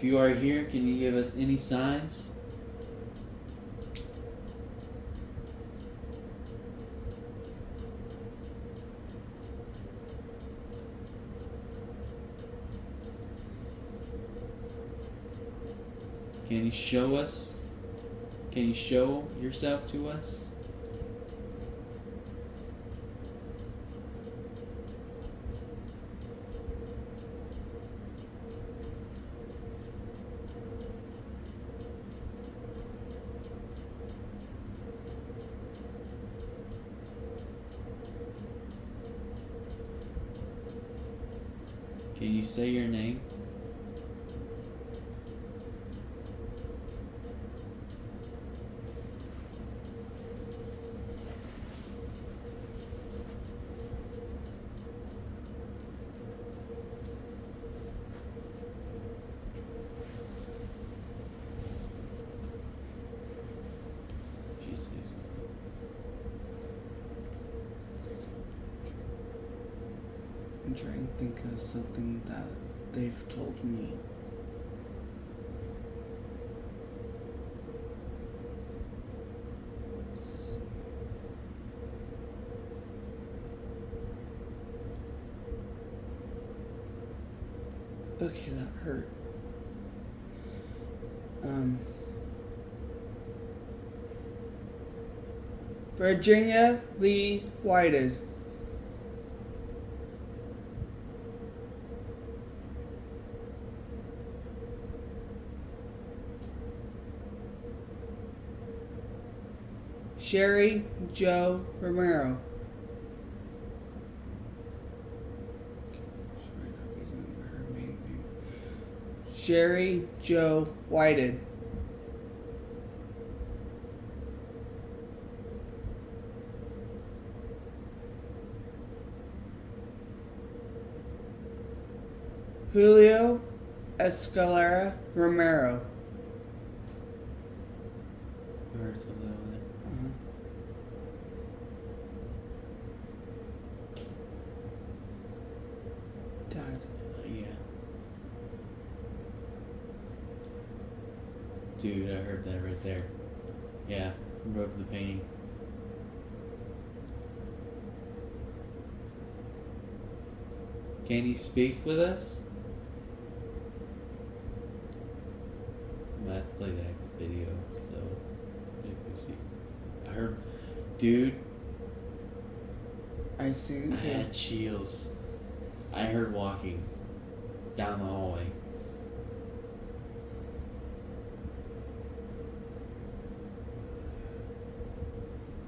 If you are here, can you give us any signs? Can you show us? Can you show yourself to us? Can you say your name? Jesus. I'm trying to think of something that they've told me. Okay, that hurt. Virginia Lee Whited. Sherry Jo Romero. Sherry Jo Whited. Julio Escalera Romero. Hurts a little bit. Dad. Yeah. Dude, I heard that right there. Yeah, broke the painting. Can you speak with us? I might have to play back the video, so if you speak. I heard, dude, I see I had chills. I heard walking down the hallway.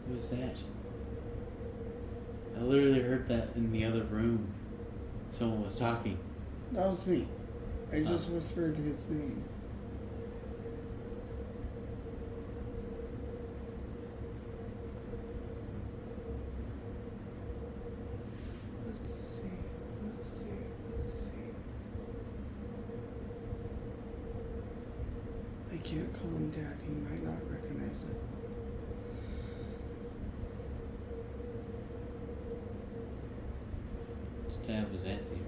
Who was that? I literally heard that in the other room. Someone was talking. That was me. I just whispered his name. Let's see. I can't call him Dad. He might not recognize it. His dad was Anthony,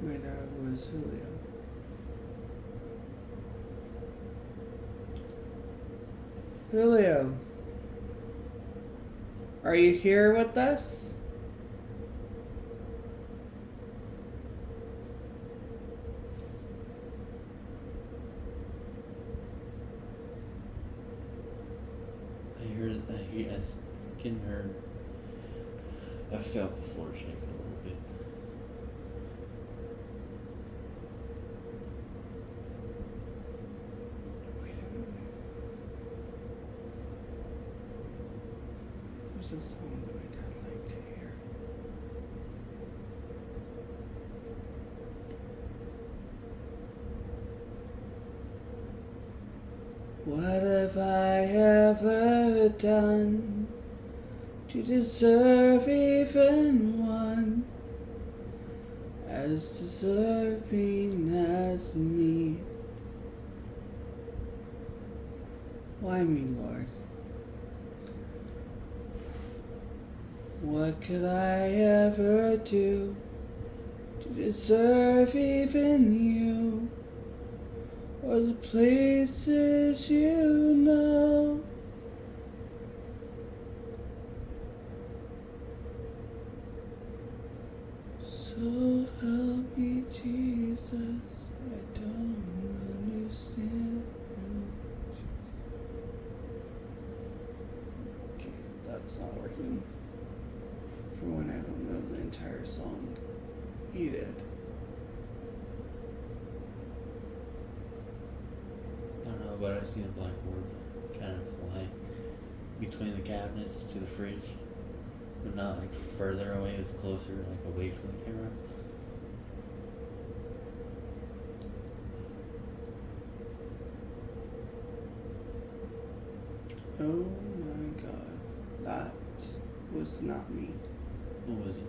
right? My dad was Julio. Julio, are you here with us? I freaking heard. I felt the floor shake a little bit. Wait a minute. There's a song that my dad liked to hear. What have I ever done to deserve even one as deserving as me? Why me, Lord? What could I ever do to deserve even you? or the places you know. So help me, Jesus, I don't understand. Okay, that's not working. For one, I don't know the entire song. He did. I don't know, but I seen a black orb kind of fly between the cabinets to the fridge. But not like further away, it was closer, like away from the camera. Oh my god. That was not me. What was it?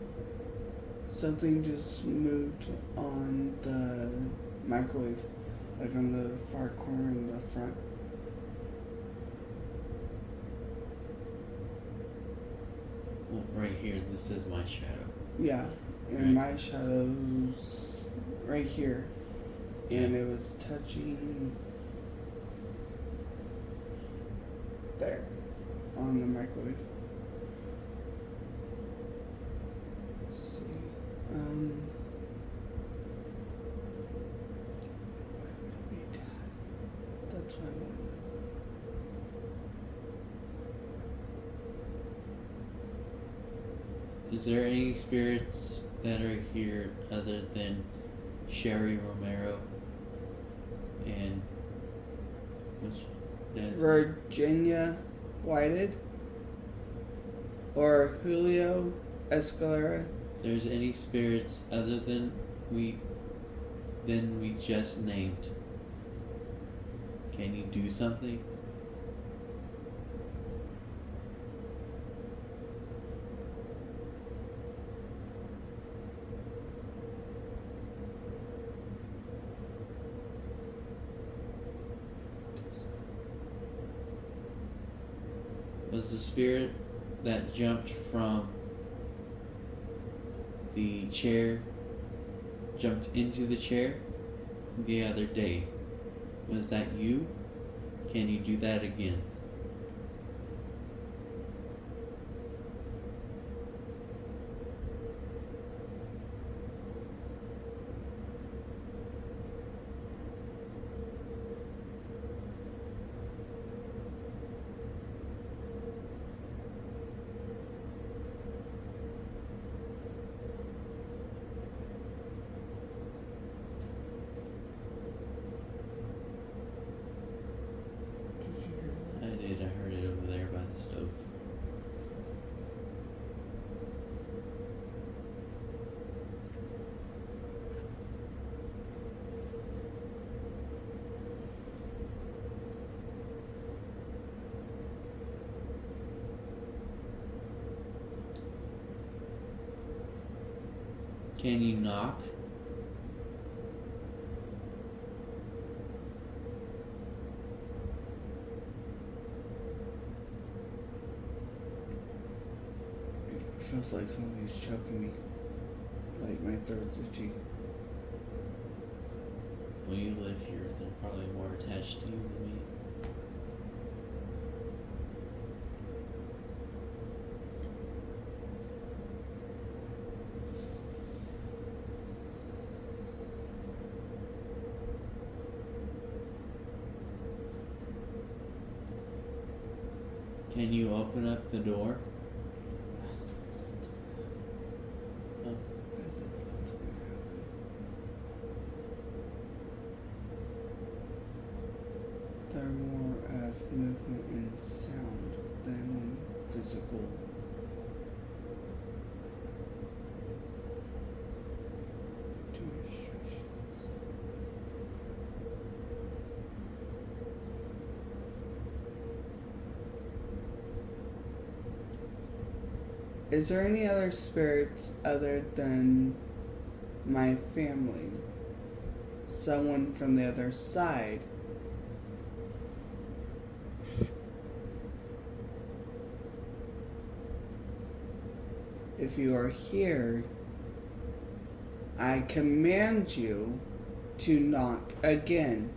Something just moved on the microwave, like on the far corner in the front. Well, right here, this is my shadow. Yeah, and my shadow's right here, and it was touching there on the microwave. Let's see. Why would it be Dad? That's what I want to know. Is there any spirits that are here other than Sherry Romero and what's that? Virginia Whited or Julio Escalera? If there's any spirits other than we just named, can you do something? Was the spirit that jumped from the chair, jumped into the chair the other day, was that you? Can you do that again? Did you hear that? I did, I heard it over there by the stove. Can you knock? It feels like something's choking me. Like my throat's itchy. Well, you live here, they're probably more attached to you than me. Can you open up the door? As if that's gonna happen. Oh, As if that's gonna happen. They're more of movement and sound than physical. Demonstrations. Is there any other spirits other than my family? Someone from the other side? If you are here, I command you to knock again.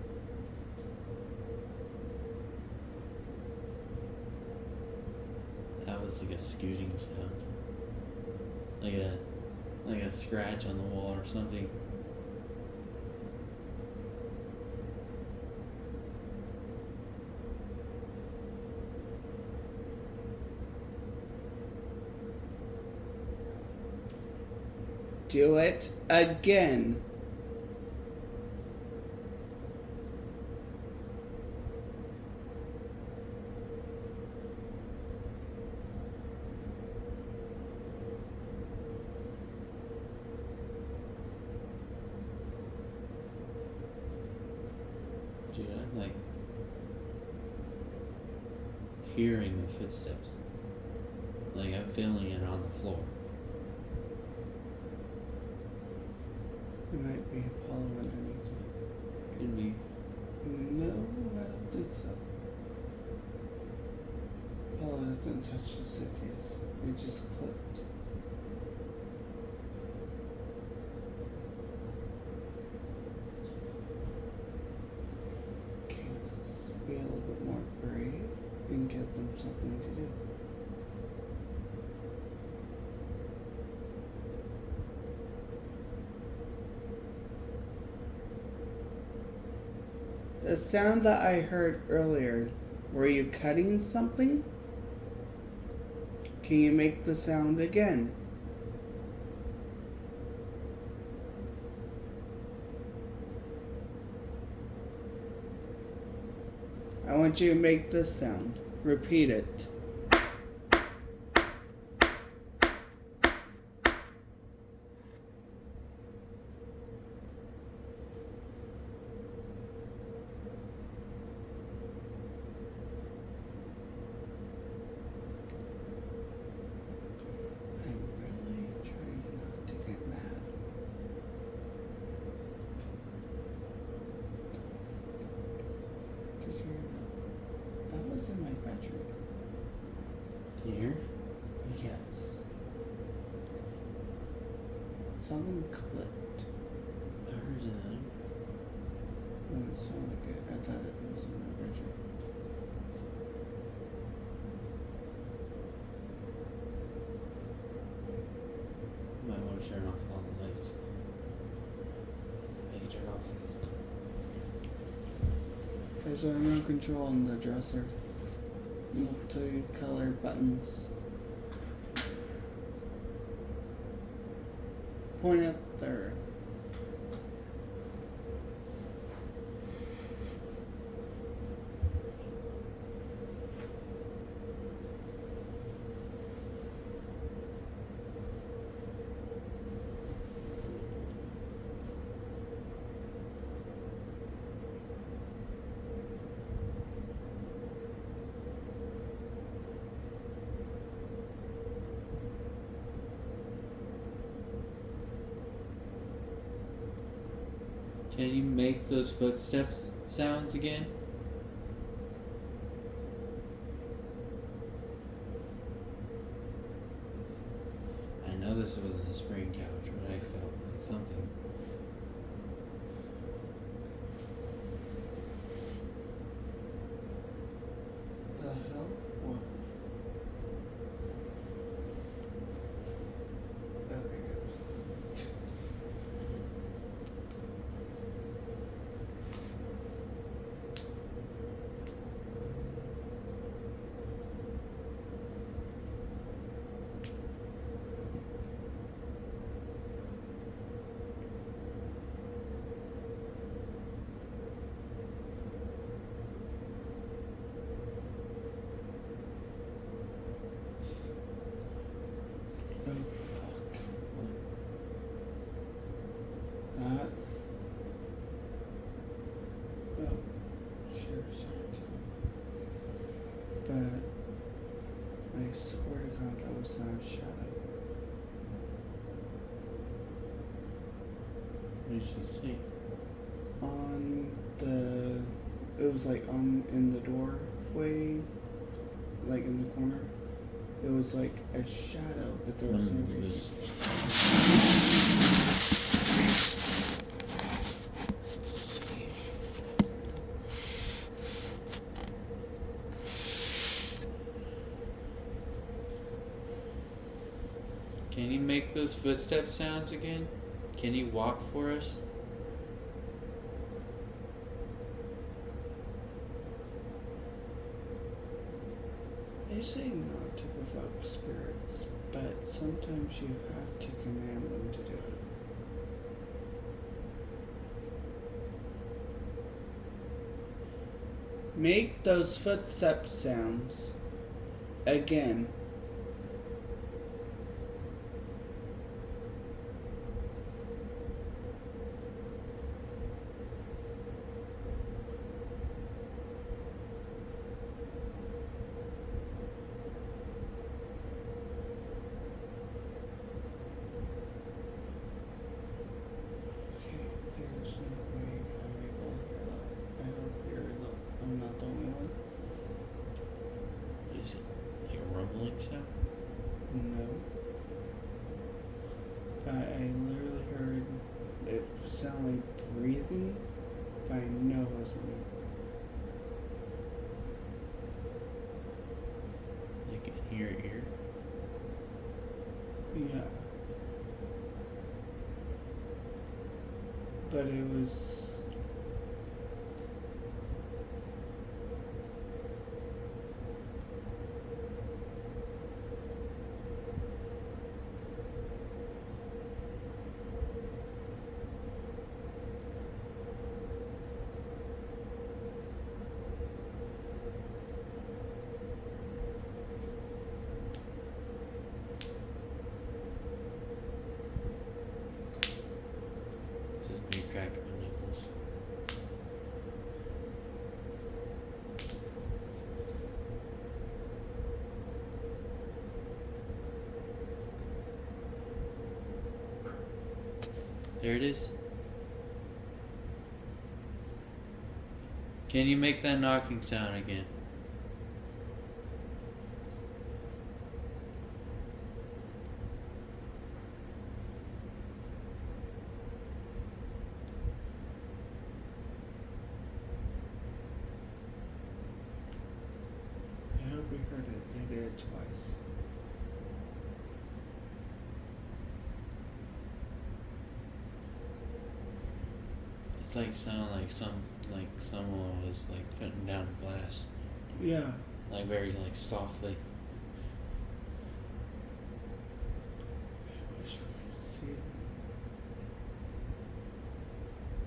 almost like a scooting sound. Like a scratch on the wall or something. Do it again. Dude, I'm like hearing the footsteps. Like I'm feeling it on the floor. There might be a hollow underneath it. Could be. No, I don't think so. Hollow doesn't touch the suitcase. It just clipped. Okay, let's be a little bit more brave and get them something to do. The sound that I heard earlier, were you cutting something? Can you make the sound again? I want you to make this sound. Repeat it. In my bedroom. Can you hear? Yes. Something clicked. I heard that. Oh, it sounded like it. I thought it was in my bedroom. You might want to turn off all the lights. Maybe turn off these. There's a remote control in the dresser. Multi-color buttons. Point up there. Can you make those footsteps sounds again? I know this wasn't a spring couch, but I felt like something. The hell? What? Okay, good. Oh, fuck. That. Oh, sure, sorry. But I swear to God, that was not a shadow. What did you see? On the. It was like in the doorway, like in the corner. It was like a shadow, but there was no reason. make those footstep sounds again? Can you walk for us? They say not to provoke spirits, but sometimes you have to command them to do it. Make those footstep sounds again. There's no way I'm able to hear that. I hope I'm not the only one. Is it like a rumbling sound? No. I literally heard it sound like breathing, but I know it wasn't me. You can hear your ear? Yeah. But it was. Just me cracking my knuckles. There it is. Can you make that knocking sound again? I hope we heard it. They did it twice. It's like sound like someone was like putting down glass. Yeah. Like very like softly. I wish we could see them.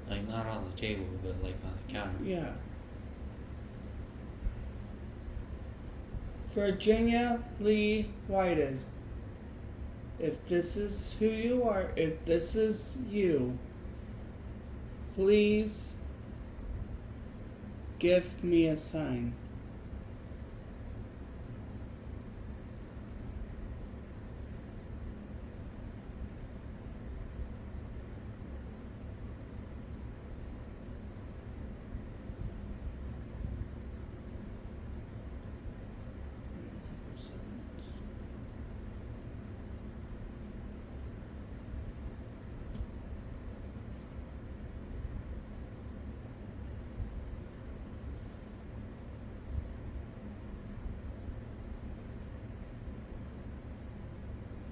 Like not on the table, but like on the counter. Yeah. Virginia Lee Whited. If this is who you are, if this is you, please give me a sign.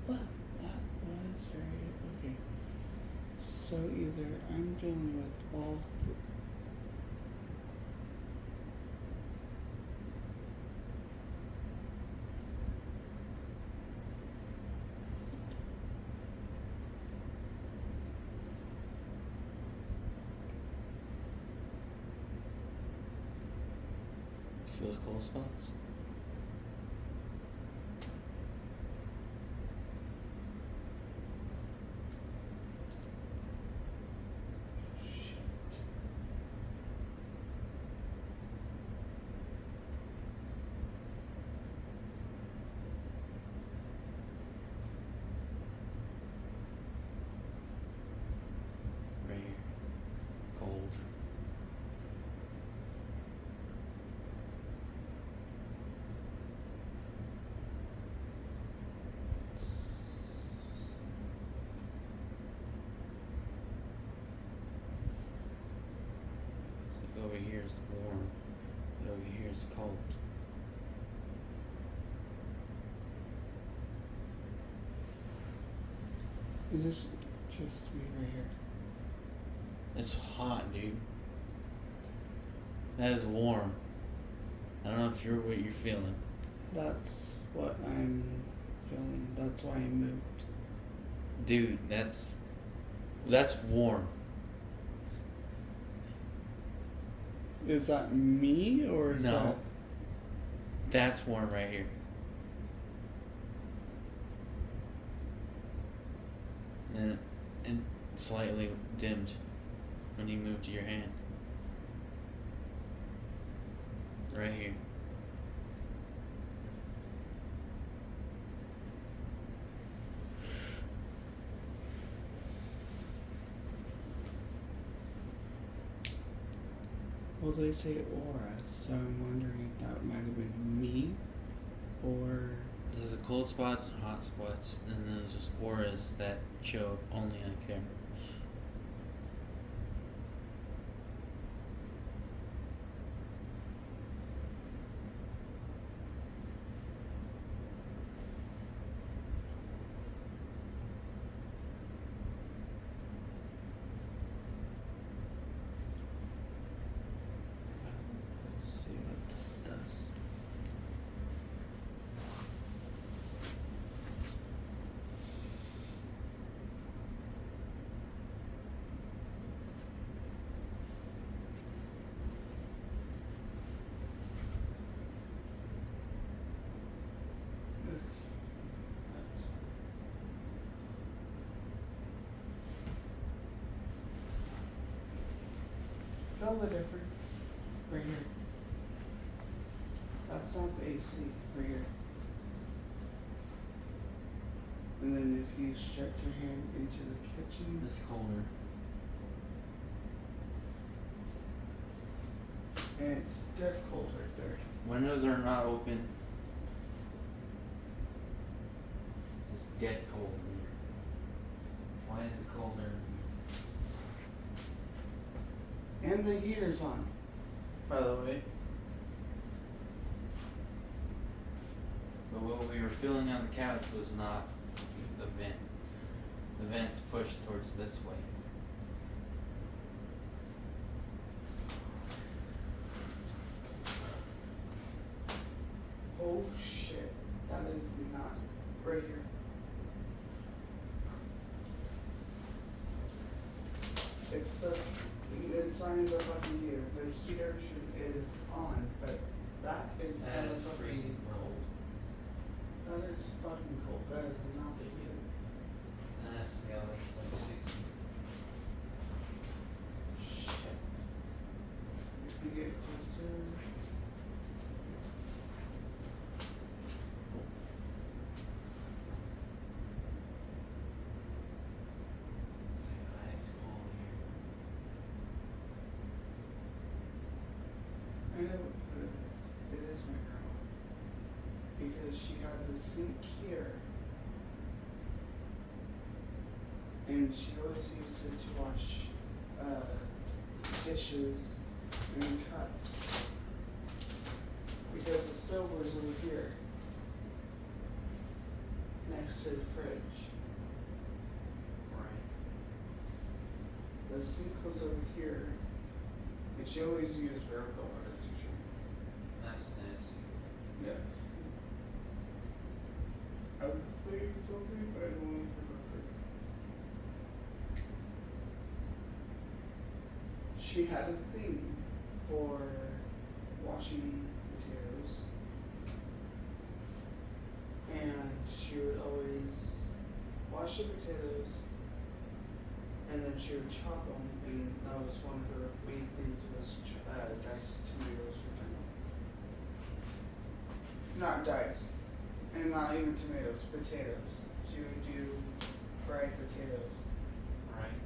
Well, that was very okay. So either I'm dealing with all Feels cold spots. shit. Right here. Cold. It's like over here is warm, but over here is cold. Is it just me right here? It's hot, dude. That is warm. I don't know if you're what you're feeling. That's what I'm feeling. That's why I moved. Dude, that's warm. Is that me or is No. That's warm right here. And slightly dimmed when you moved your hand. Right here. Well, they say aura, so I'm wondering if that might have been me or. There's the cold spots and hot spots, and then there's just auras that show only on camera. Let's see what this does. Feel the difference right here. That's not the AC right here. And then if you stretch your hand into the kitchen, It's colder. and it's dead cold right there. Windows are not open. It's dead cold in here. Why is it colder in here? And the heater's on, by the way. But what we were feeling on the couch was not the vent. The vent's pushed towards this way. Oh shit, that is not right here. It's on the fucking heater. The heater is on, but that is That hella is fucking freezing cold. That is fucking cold. That is not the heater. And that's to be at least like 60. Shit. If we get closer. It's like ice cold here. I know who it is. It is my grandma. Because she had the sink here. And she always used it to wash dishes and cups. Because the stove was over here. Next to the fridge. Right. The sink was over here. And she always used vertical water teacher. That's nasty. Yeah. I was saying something, but I don't want to remember. She had a thing for washing potatoes. And she would always wash the potatoes and then she would chop them, and that was one of her main things was diced tomatoes for dinner. Not diced, and not even tomatoes, potatoes. She would do fried potatoes. Right.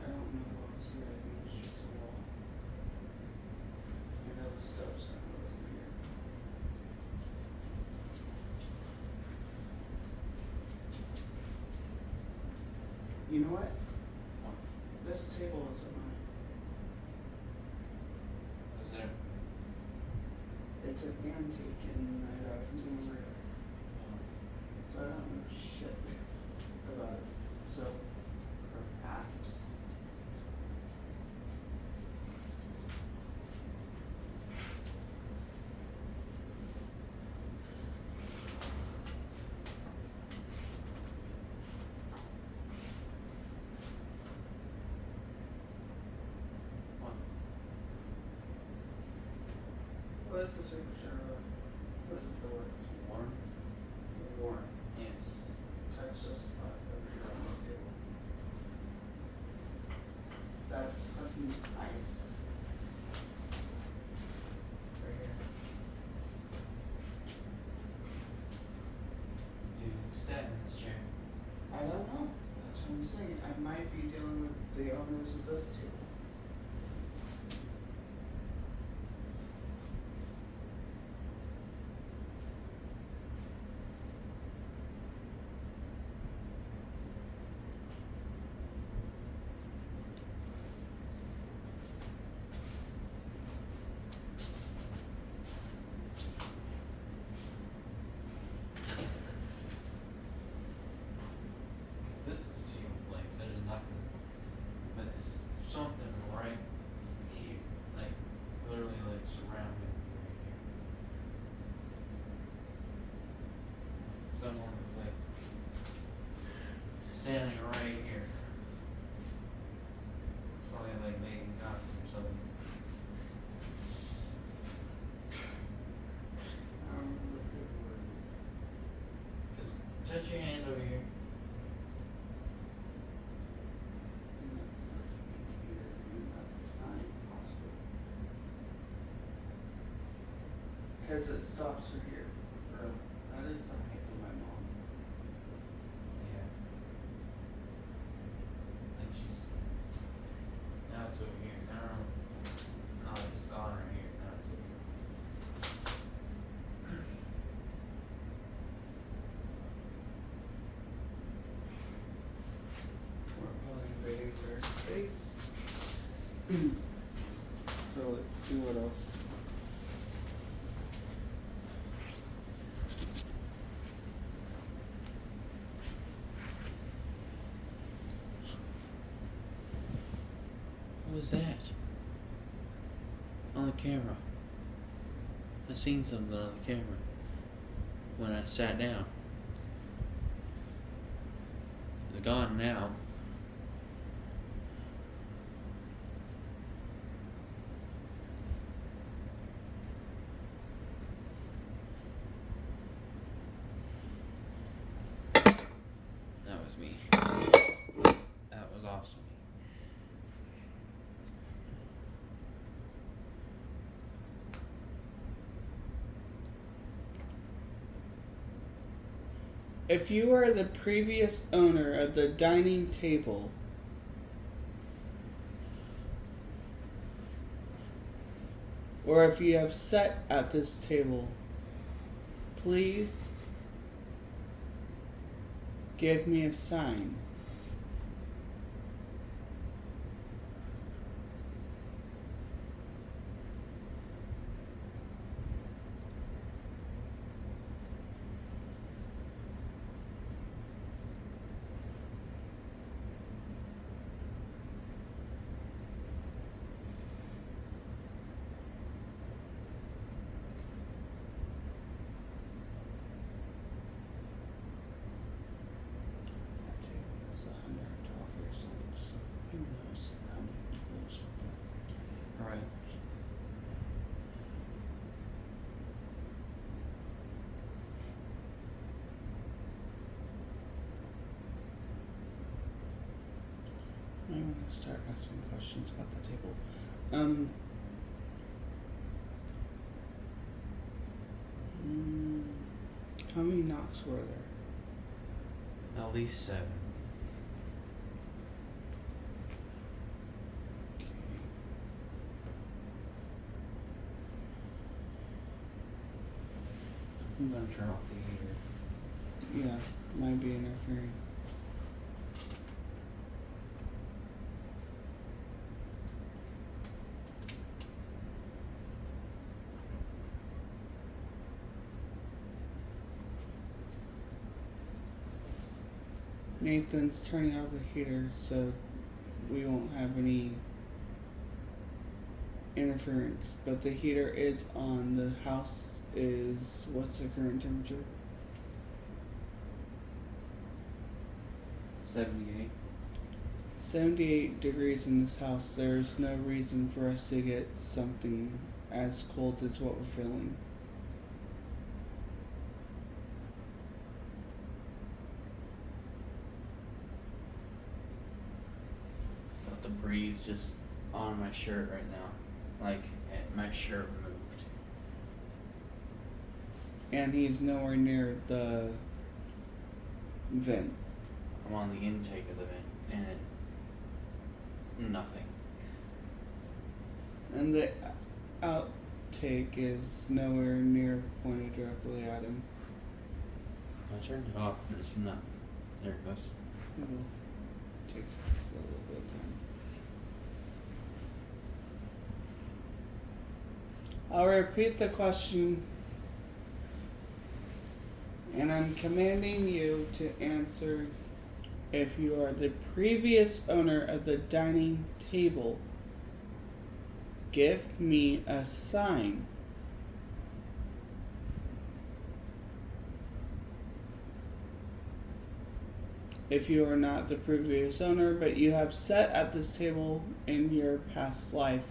I don't know what was here, I think it was just a wall. I know the stove's not what was here. You know what? What? This table isn't mine. Is there? It's an antique and I got it from over there. So I don't know shit. does the temperature look? What does it feel like? Warm? Warm. Yes. Touch this spot over here on the table. That's fucking ice. Right here. You sat in this chair. I don't know. That's what I'm saying. I might be dealing with the owners of this table. This is sealed, like there's nothing, but it's something right here, like literally like surrounding me right here. Someone was like standing right here. Probably like making coffee or something. I don't remember who it was. Cause touch your hand over here. And that's here, and that's not possible. Because it stops her here. Or, that is the height of my mom. Yeah. Like she's now it's over here. I don't know. No, it's on right here. Now it's over here. We're probably invading their space. So let's see what else. What was that? On the camera. I seen something on the camera when I sat down. It's gone now. That was me. That was awesome. If you are the previous owner of the dining table, or if you have sat at this table, please give me a sign. That table was 112 years old, so who knows how many people's. Alright. I'm gonna start asking questions about the table. How many knocks were there? At least 7. Okay. I'm gonna turn off the heater. Yeah, might be interfering. Nathan's turning off the heater so we won't have any interference. But the heater is on. The house is, what's the current temperature? 78. 78 degrees in this house. There's no reason for us to get something as cold as what we're feeling. Felt the breeze just on my shirt right now. Like my shirt moved. And he's nowhere near the vent. I'm on the intake of the vent and nothing. And the outtake is nowhere near pointed directly at him. I turned it off, but it's not. There it goes. It will take a little bit of time. I'll repeat the question, and I'm commanding you to answer. If you are the previous owner of the dining table, give me a sign. If you are not the previous owner, but you have sat at this table in your past life,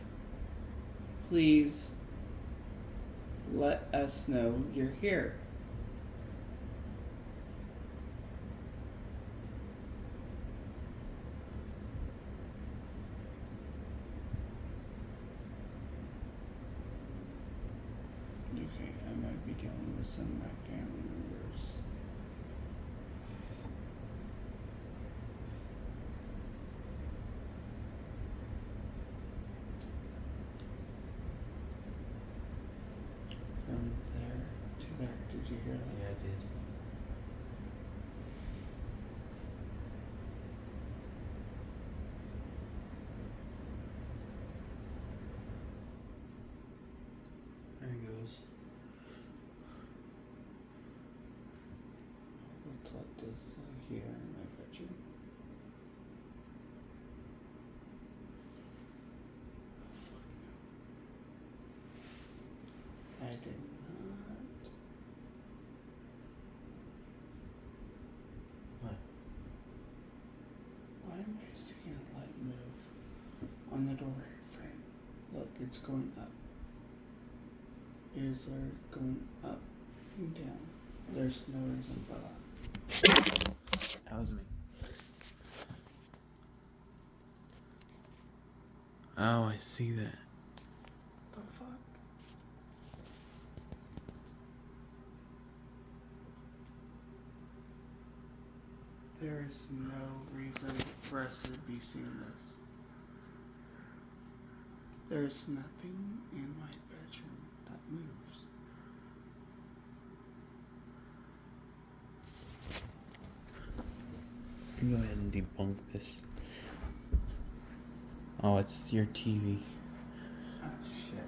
please let us know you're here. Okay, I might be dealing with some of my family members. From there to there. Did you hear that? Yeah, I did. There he goes. Let's let this here in my bedroom. I did not. What? Why am I seeing a light move on the door frame? Look, it's going up. Ears are going up and down. There's no reason for that. That was me. Oh, I see that. The fuck? There is no reason for us to be seeing this. There's nothing in my bedroom that moves. Go ahead and debunk this. Oh, it's your TV. Ah, shit.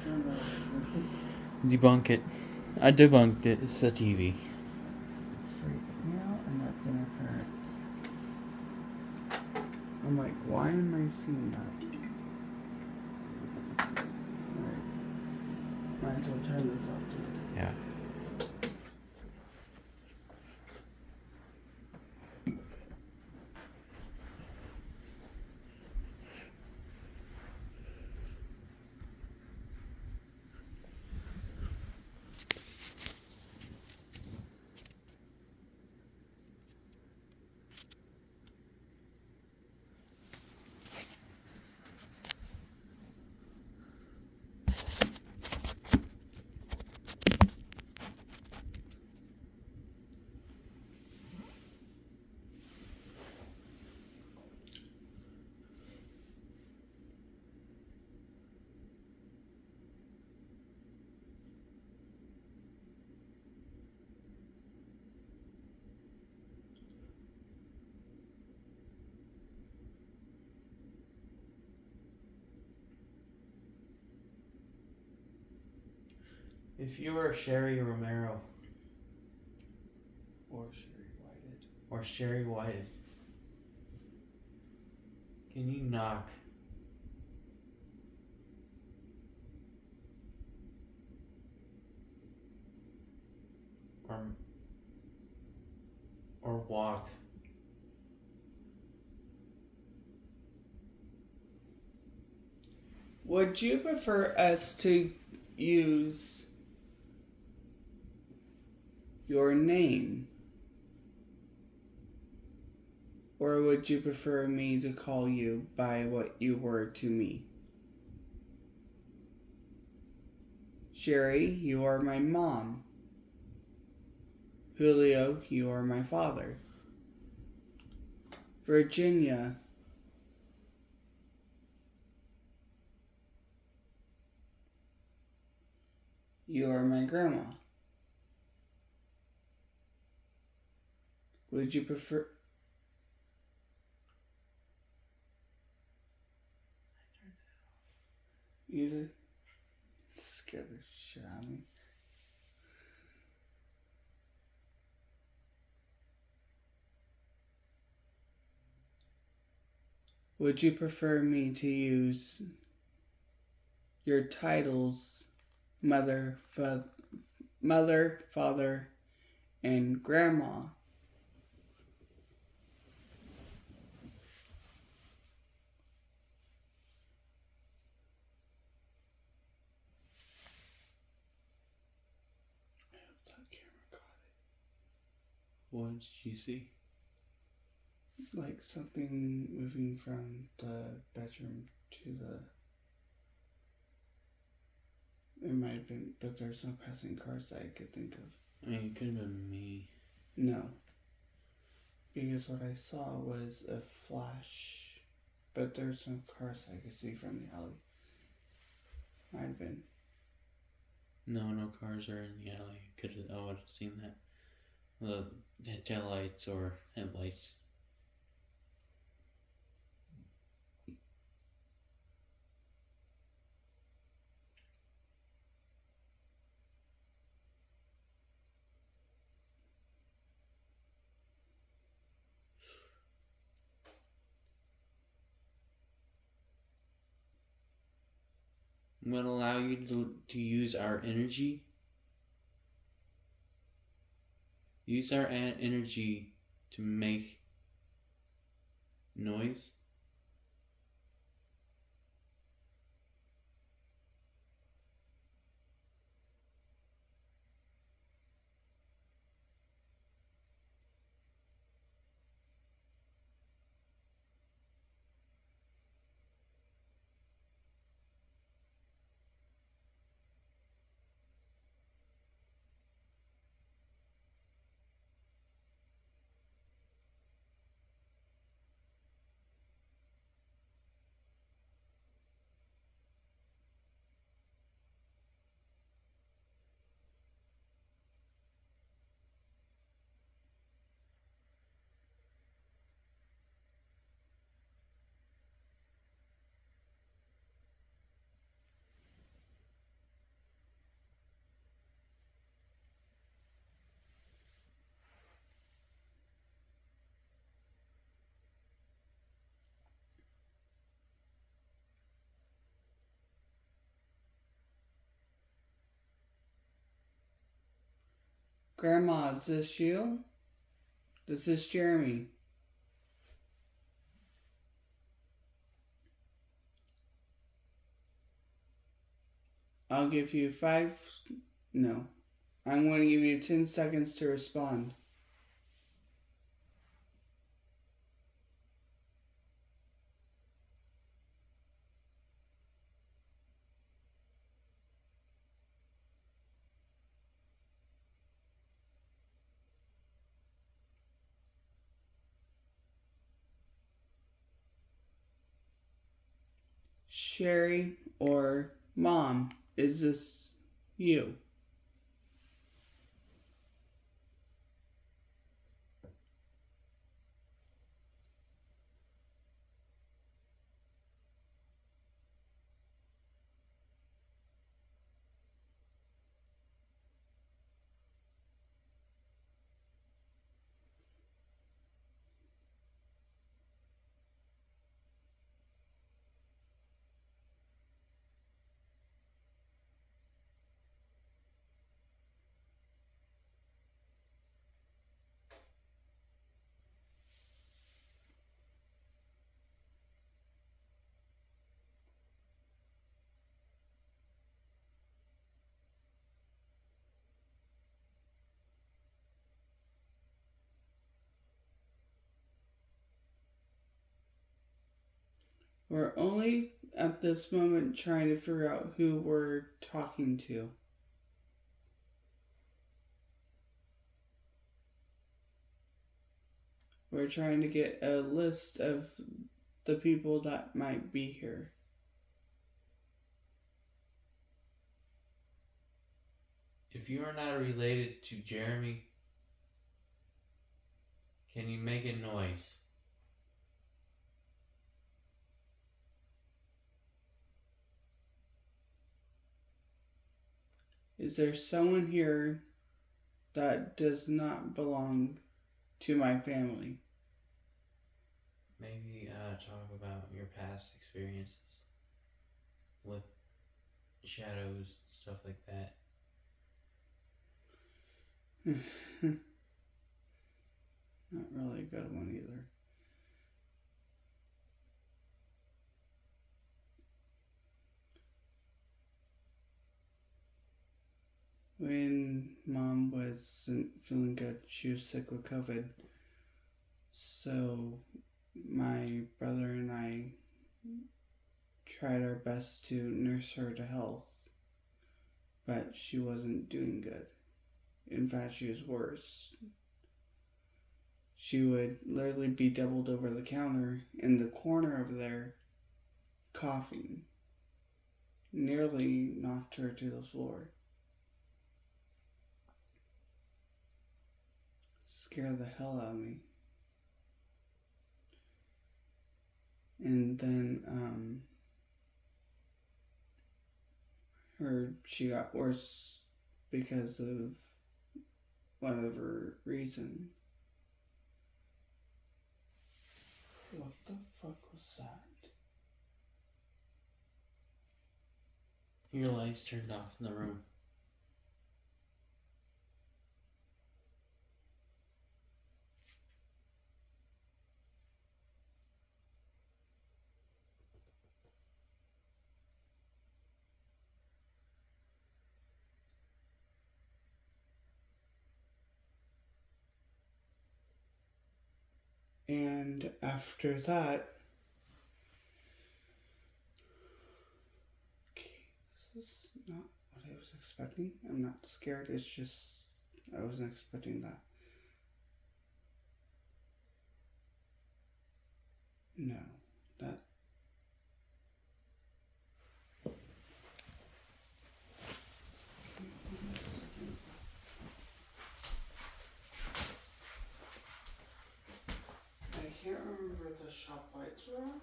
No, no. Debunk it. I debunked it. It's the TV. Freaked me out, and that's interference. I'm like, why am I seeing that? Alright. Might as well turn this off too. Yeah. If you were Sherry Romero Or Sherry Whited. or Sherry Whited, can you knock or walk Would you prefer us to use your name? Or would you prefer me to call you by what you were to me? Sherry, you are my mom. Julio, you are my father. Virginia, you are my grandma. Would you prefer... You to scare the shit out of me. Would you prefer me to use your titles, mother, father, and grandma? I hope that camera caught What did you see? it. Like something moving from the bedroom to the... It might have been, but there's no passing cars that I could think of. I mean, it could have been me. No. Because what I saw was a flash, but there's no cars I could see from the alley. Might have been. No cars are in the alley. I would have seen that. The taillights or headlights. I'm going to allow you to use our energy. Use our energy to make noise. Grandma, is this you? This is Jeremy. I'll give you No. I'm going to give you 10 seconds to respond. Sherry or Mom, is this you? We're only at this moment trying to figure out who we're talking to. We're trying to get a list of the people that might be here. If you are not related to Jeremy, can you make a noise? Is there someone here that does not belong to my family? Maybe talk about your past experiences with shadows, stuff like that. Not really a good one either. When Mom wasn't feeling good, she was sick with COVID. So my brother and I tried our best to nurse her to health, but she wasn't doing good. In fact, she was worse. She would literally be doubled over the counter in the corner over there, coughing. Nearly knocked her to the floor. Scared the hell out of me. And then she got worse because of whatever reason. What the fuck was that? Your lights turned off in the room. And after that, okay, this is not what I was expecting. I'm not scared, it's just I wasn't expecting that. No, that. I can't remember the shop lights were on.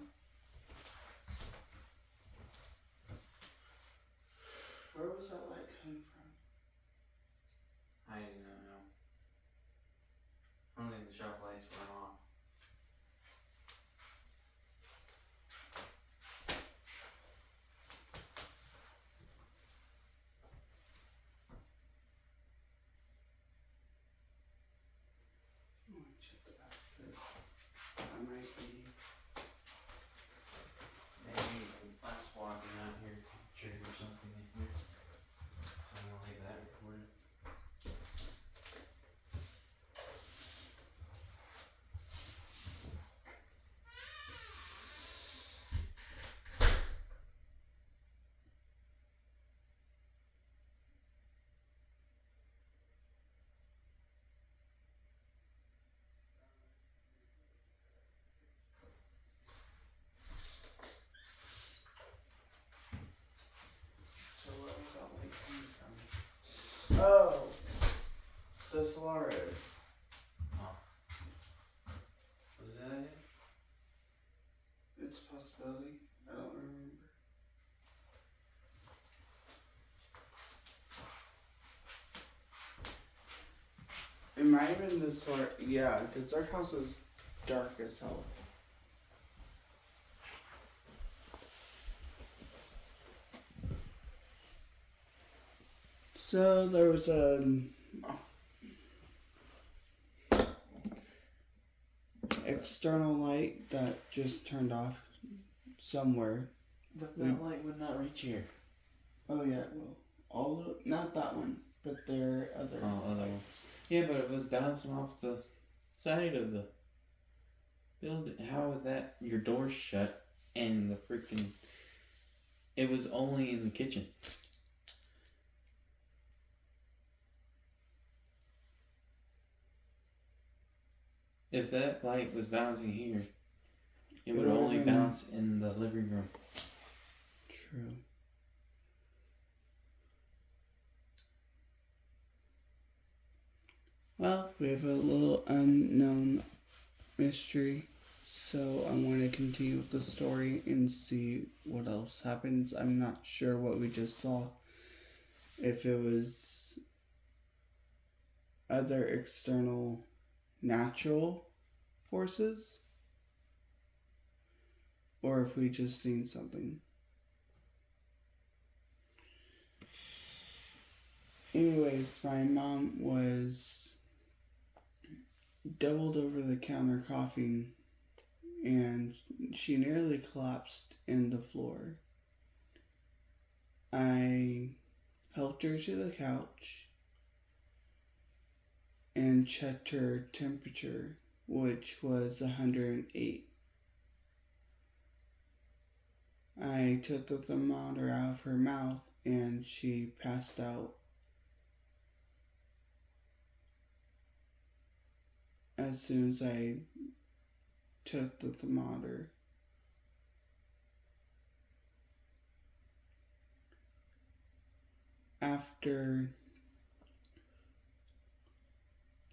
Where was that light coming from? I do not know. I don't think the shop lights were on. I want to check the back because I might be. Maybe us walking out here could trigger something in here. I don't want to leave that recorded. So where was that light coming from? Oh, the Solaris. Oh. Was that it? It's a possibility. I don't remember. It might have been the Solaris. Yeah, because our house is dark as hell. So there was a external light that just turned off somewhere. But that light would not reach here. Oh yeah, well, not that one, but there are other. Other ones. Yeah, but it was bouncing off the side of the building. How would that? Your door's shut. and the freaking, it was only in the kitchen. If that light was bouncing here, it would only bounce in the living room. True. Well, we have a little unknown mystery, so I want to continue with the story and see what else happens. I'm not sure what we just saw. If it was other external natural forces, or if we just seen something. Anyways, my mom was doubled over the counter coughing, and she nearly collapsed in the floor. I helped her to the couch and checked her temperature, which was 108. I took the thermometer out of her mouth and she passed out. As soon as I took the thermometer. After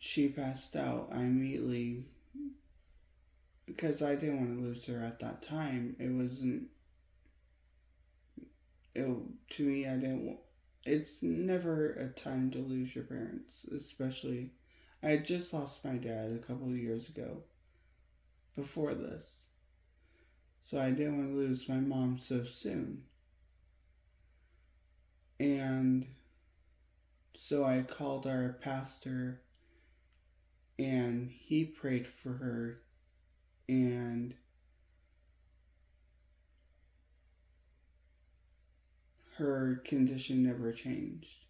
she passed out, I immediately, because I didn't want to lose her at that time, to me, I didn't want, it's never a time to lose your parents, especially, I had just lost my dad a couple of years ago, before this, so I didn't want to lose my mom so soon, and so I called our pastor, and he prayed for her, and her condition never changed.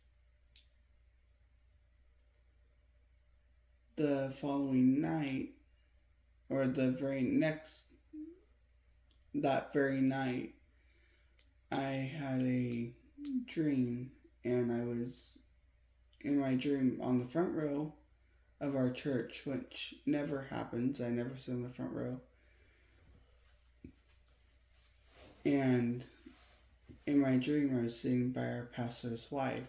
The following night, or that very night, I had a dream, and I was in my dream on the front row of our church, which never happens. I never sit in the front row. And in my dream, I was sitting by our pastor's wife,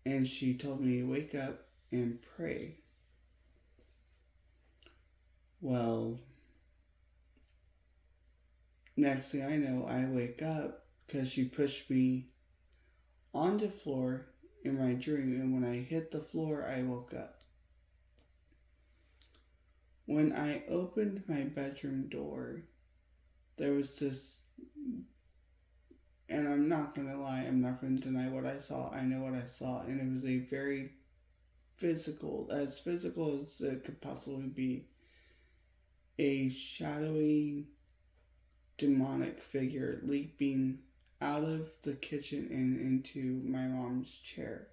and she told me to wake up and pray. Well, next thing I know, I wake up because she pushed me onto the floor in my dream, and when I hit the floor, I woke up. When I opened my bedroom door, there was this, and I'm not going to lie, I'm not going to deny what I saw. I know what I saw, and it was a very physical as it could possibly be, a shadowy, demonic figure leaping out of the kitchen and into my mom's chair.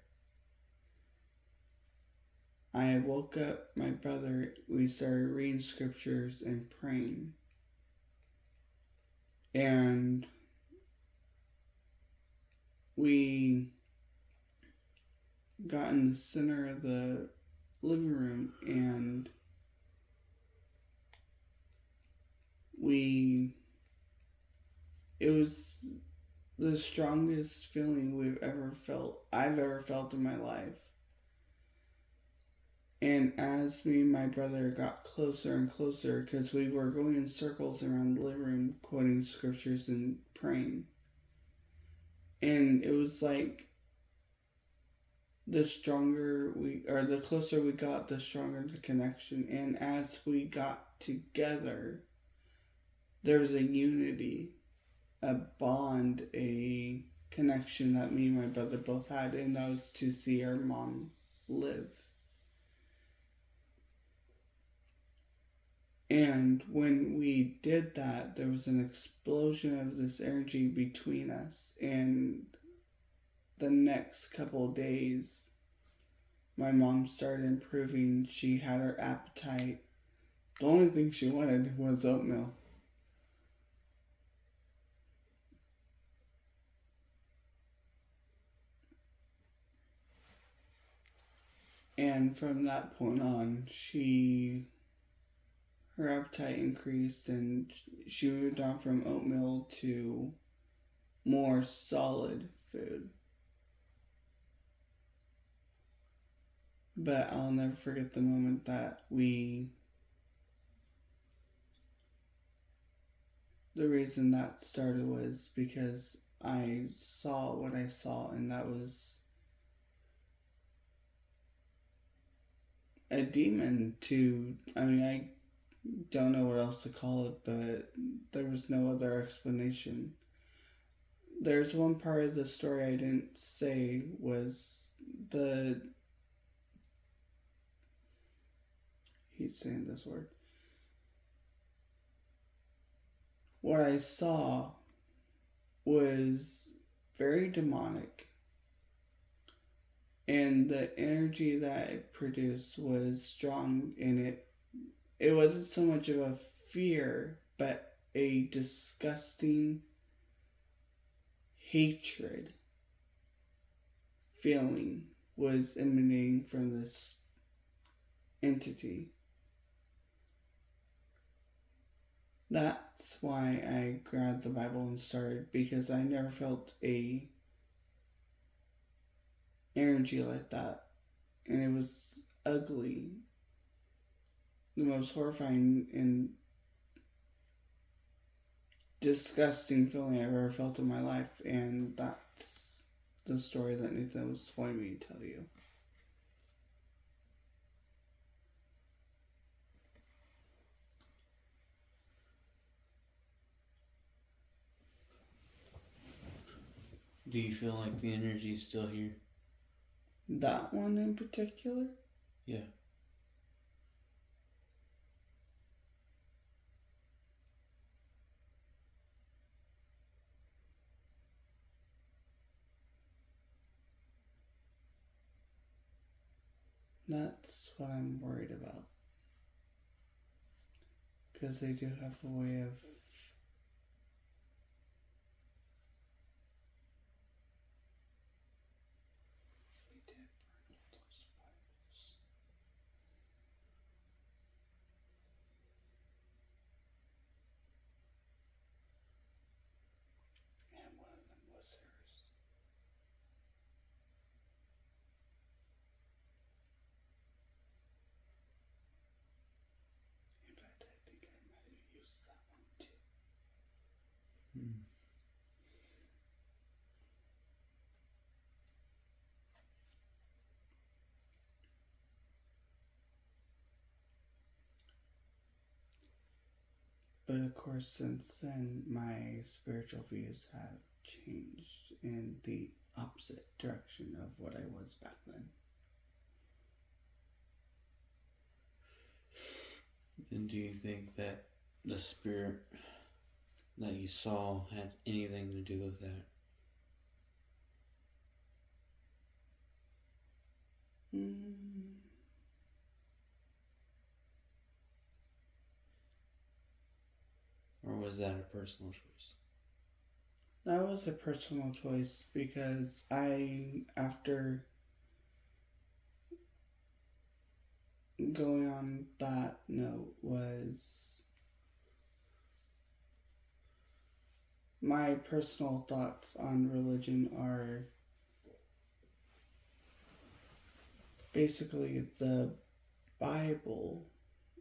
I woke up my brother, we started reading scriptures and praying. And we got in the center of the living room, and it was the strongest feeling I've ever felt in my life. And as me and my brother got closer and closer, because we were going in circles around the living room, quoting scriptures and praying. And it was like the closer we got, the stronger the connection. And as we got together, there was a unity, a bond, a connection that me and my brother both had, and that was to see our mom live. And when we did that, there was an explosion of this energy between us. And the next couple of days, my mom started improving. She had her appetite. The only thing she wanted was oatmeal. And from that point on, her appetite increased and she moved on from oatmeal to more solid food. But I'll never forget the moment that the reason that started was because I saw what I saw, and that was a demon I don't know what else to call it, but there was no other explanation. There's one part of the story I didn't say was he's saying this word. What I saw was very demonic, and the energy that it produced was strong, and it wasn't so much of a fear, but a disgusting hatred feeling was emanating from this entity. That's why I grabbed the Bible and started, because I never felt a energy like that, and it was ugly, the most horrifying and disgusting feeling I've ever felt in my life, and that's the story that Nathan was wanting me to tell you. Do you feel like the energy is still here? That one in particular? Yeah. That's what I'm worried about. Because they do have a way of and one of them was hers. In fact, I think I might have used that one too. Hmm. But of course, since then, my spiritual views have changed in the opposite direction of what I was back then. And do you think that the spirit that you saw had anything to do with that? Or was that a personal choice? That was a personal choice because after going on that note, was my personal thoughts on religion are basically the Bible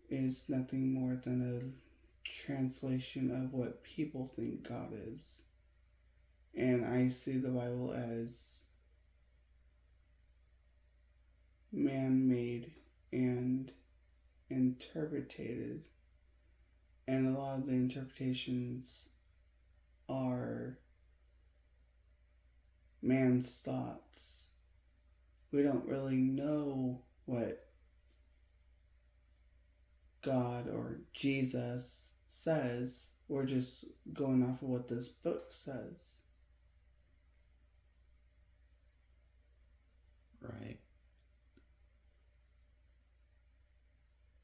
is nothing more than a translation of what people think God is. And I see the Bible as man-made and interpreted. And a lot of the interpretations are man's thoughts. We don't really know what God or Jesus says. We're just going off of what this book says. Right.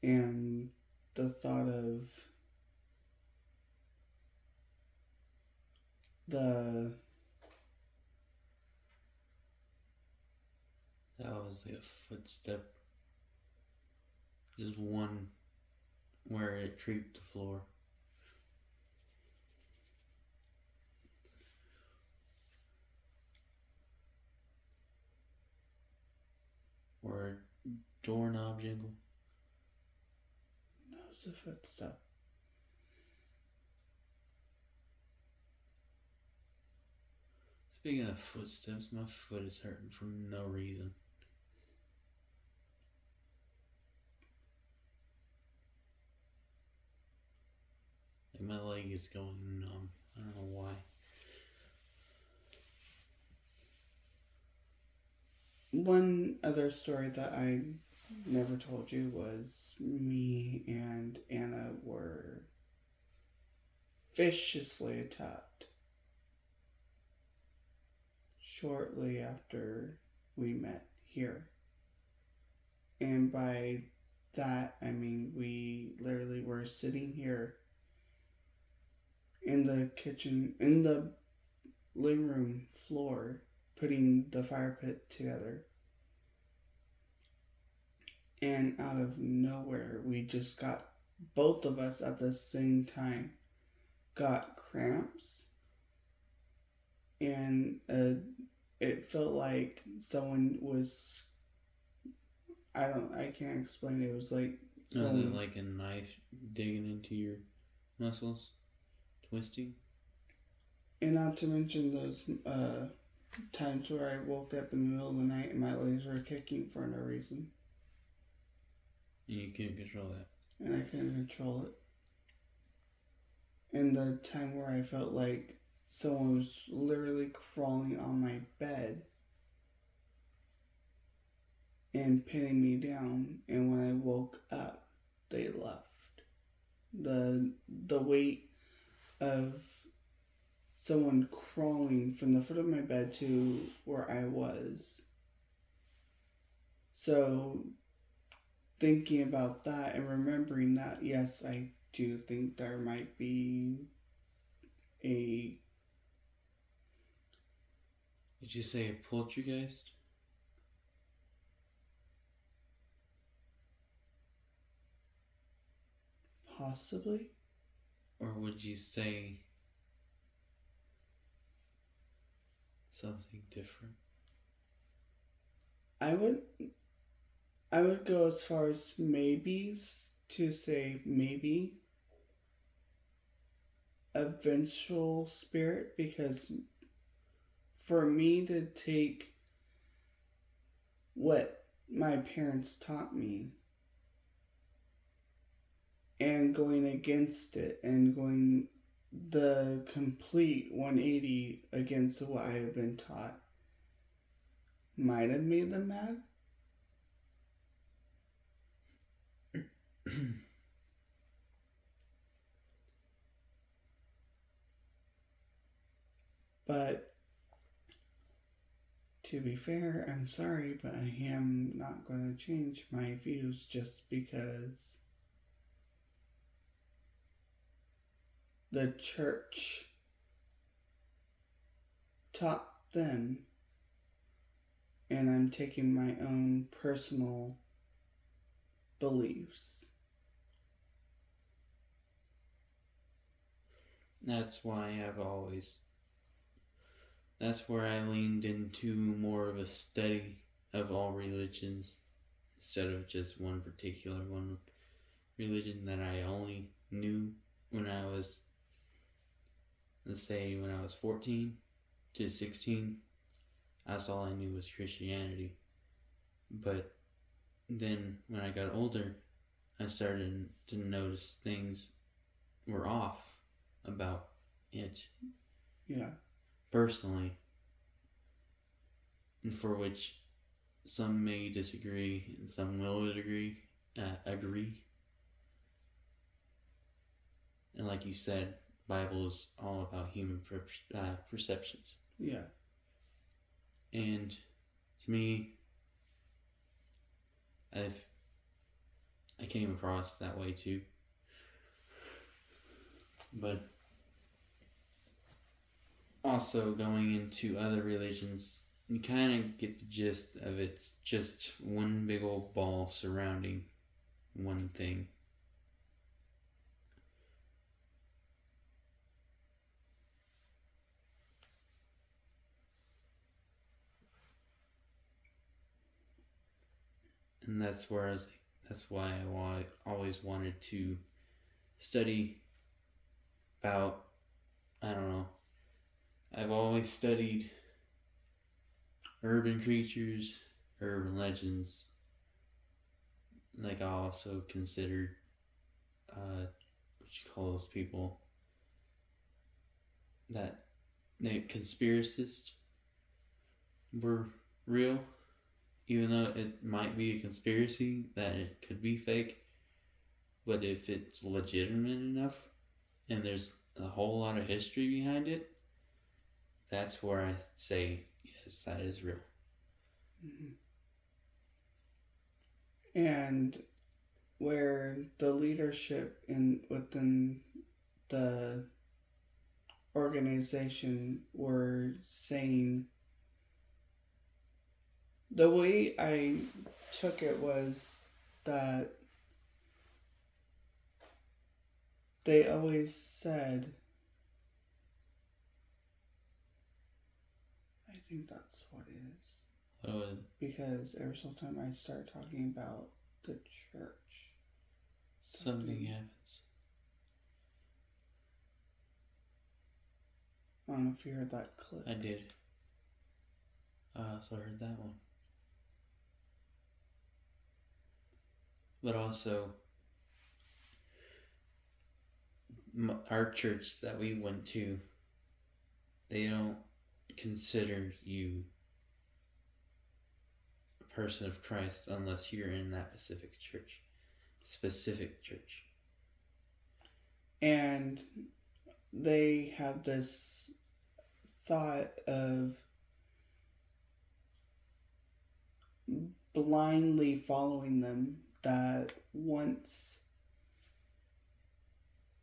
And the thought of That was like a footstep Just one where it creaked the floor. Or a doorknob jingle. No, it's a footstep. Speaking of footsteps, my foot is hurting for no reason. Like my leg is going numb. I don't know why. One other story that I never told you was me and Anna were viciously attacked shortly after we met here. And by that, I mean we literally were sitting here in the kitchen, in the living room floor, putting the fire pit together. And out of nowhere, we just got, both of us at the same time, got cramps. And it felt like someone was, I can't explain it. It was like Was it like a knife digging into your muscles? Twisting? And not to mention those times where I woke up in the middle of the night and my legs were kicking for no reason. And you couldn't control that. And I couldn't control it. And the time where I felt like someone was literally crawling on my bed and pinning me down, and when I woke up, they left. The weight of someone crawling from the foot of my bed to where I was. So, thinking about that and remembering that, yes, I do think there might be a... Did you say a poltergeist? Possibly? Or would you say something different? I would go as far as maybes to say maybe a vengeful spirit, because for me to take what my parents taught me and going against it and going the complete 180 against what I have been taught might have made them mad. But to be fair, I'm sorry, but I am not going to change my views just because the church taught them, and I'm taking my own personal beliefs. That's where I leaned into more of a study of all religions instead of just one particular one religion that I only knew when I was, let's say, when I was 14 to 16. That's all I knew was Christianity. But then when I got older, I started to notice things were off about it. Yeah. Personally. And for which some may disagree and some will agree. And like you said, Bible is all about human perceptions. Yeah. And to me, I came across that way too. But also going into other religions, you kind of get the gist of it's just one big old ball surrounding one thing. And that's where that's why I always wanted to study about, I don't know, I've always studied urban creatures, urban legends. Like I also considered, what you call those people that they conspiracists were real, even though it might be a conspiracy that it could be fake. But if it's legitimate enough and there's a whole lot of history behind it, that's where I say yes, that is real. Mm-hmm. And where the leadership within the organization were saying, the way I took it was that they always said, I think that's what it is. What was it? Because every single time I start talking about the church, Something happens. I don't know if you heard that clip. I did. I also heard that one. But also, our church that we went to, they don't consider you a person of Christ unless you're in that specific church. And they have this thought of blindly following them, that once...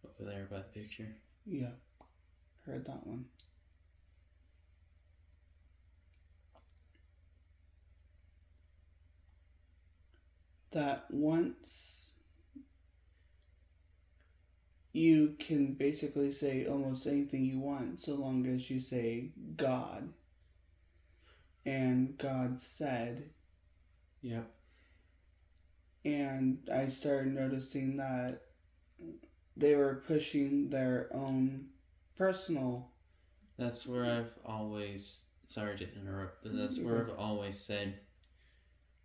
Over there by the picture? Yeah, heard that one. That once you can basically say almost anything you want so long as you say God. And God said. Yep. And I started noticing that they were pushing their own personal... That's where I've always, sorry to interrupt, but that's where I've always said,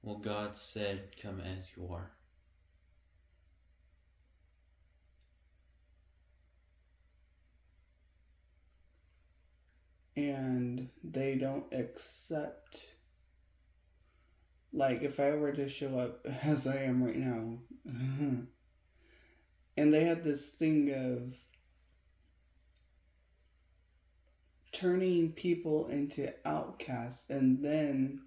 well, God said, come as you are. And they don't accept, like, if I were to show up as I am right now, and they had this thing of turning people into outcasts, and then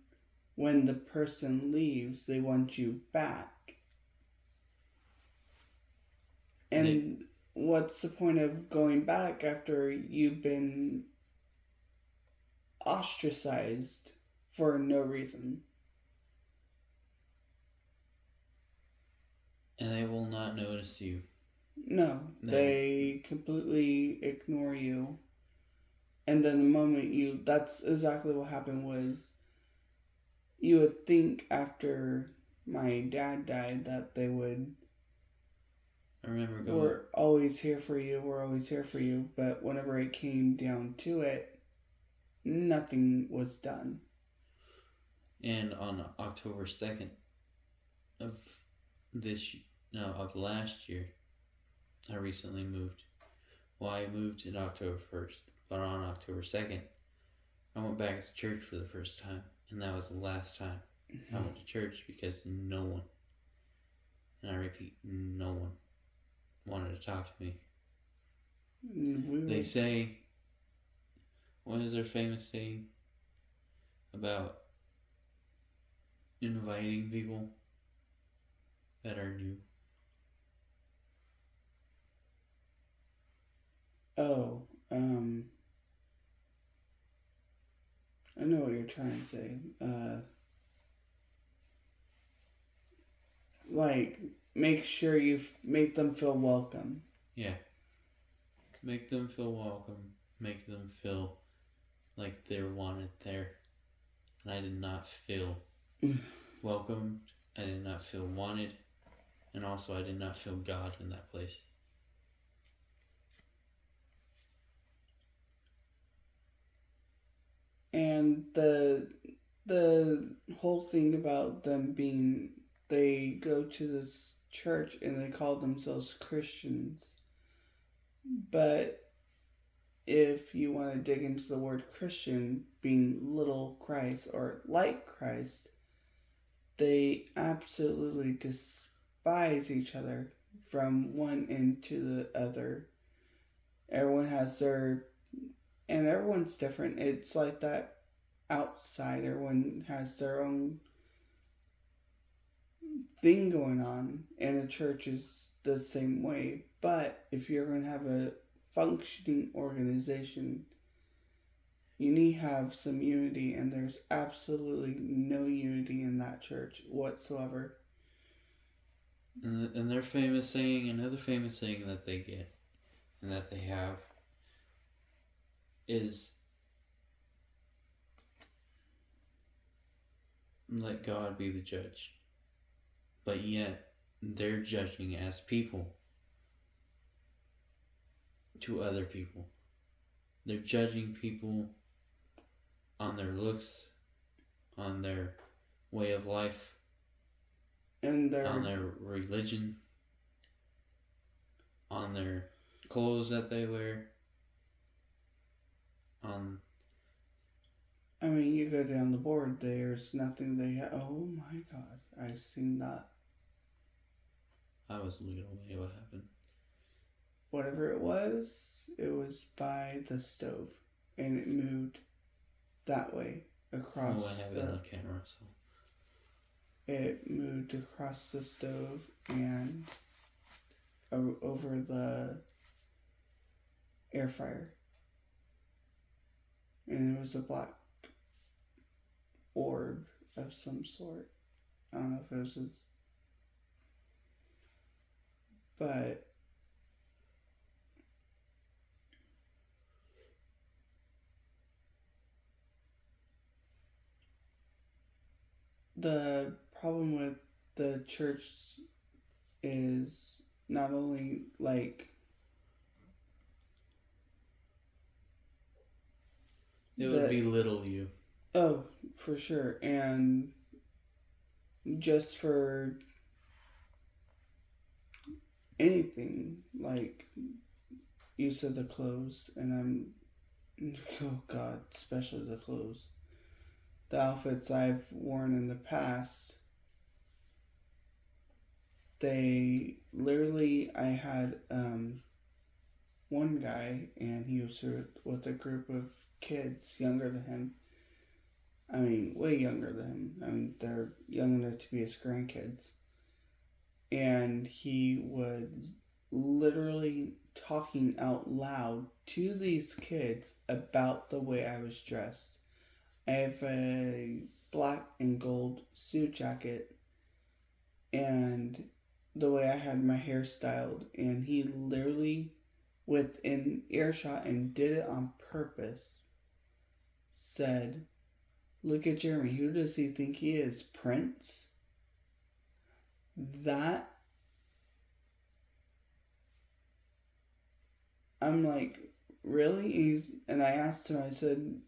when the person leaves, they want you back. And what's the point of going back after you've been ostracized for no reason? And they will not notice you. No, they completely ignore you. And then the moment that's exactly what happened. Was you would think after my dad died that they would, I remember going, we're always here for you, but whenever it came down to it, nothing was done. And on October 2nd of last year, I recently moved. Well, I moved in October 1st, but on October 2nd, I went back to church for the first time, and that was the last time I went to church, because no one, and I repeat, no one wanted to talk to me. They say, what is their famous saying about inviting people that are new? Oh, I know what you're trying to say. Like, make sure you make them feel welcome. Yeah. Make them feel welcome. Make them feel like they're wanted there. And I did not feel welcomed. I did not feel wanted. And also, I did not feel God in that place. And the whole thing about them being, they go to this church and they call themselves Christians. But if you want to dig into the word Christian, being little Christ or like Christ, they absolutely despise each other from one end to the other. Everyone has their, and everyone's different. It's like that outside. Everyone has their own thing going on, and a church is the same way. But if you're going to have a functioning organization, you need to have some unity, and there's absolutely no unity in that church whatsoever. And their famous saying, another famous saying that they get and that they have is, let God be the judge. But yet, they're judging as people to other people. They're judging people on their looks, on their way of life, And on their religion, on their clothes that they wear, on... I mean, you go down the board, there's nothing they have. Oh my god, I've seen that. I was looking away. What happened? Whatever it was by the stove, and it moved that way across. Oh, I have it on the camera, so... It moved across the stove and over the air fryer. And it was a black orb of some sort. I don't know if it was his. But the problem with the church is not only like it would belittle you. Oh, for sure. And just for anything, like you said, the clothes, and oh god, especially the clothes. The outfits I've worn in the past, they literally, I had one guy, and he was with a group of kids younger than him. I mean, way younger than him. I mean, they're young enough to be his grandkids. And he was literally talking out loud to these kids about the way I was dressed. I have a black and gold suit jacket, and the way I had my hair styled, and he literally, within earshot and did it on purpose, said, "Look at Jeremy, who does he think he is, Prince?" That, I'm like, really? And I asked him, I said,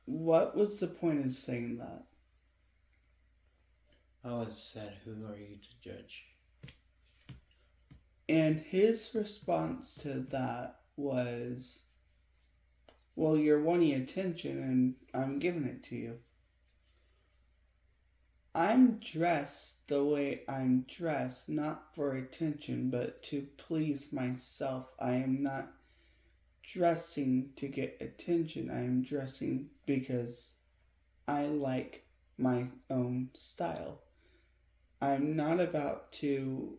what was the point of saying that? I was said, who are you to judge? And his response to that was, well, you're wanting attention and I'm giving it to you. I'm dressed the way I'm dressed, not for attention, but to please myself. I am not dressing to get attention. I am dressing because I like my own style. I'm not about to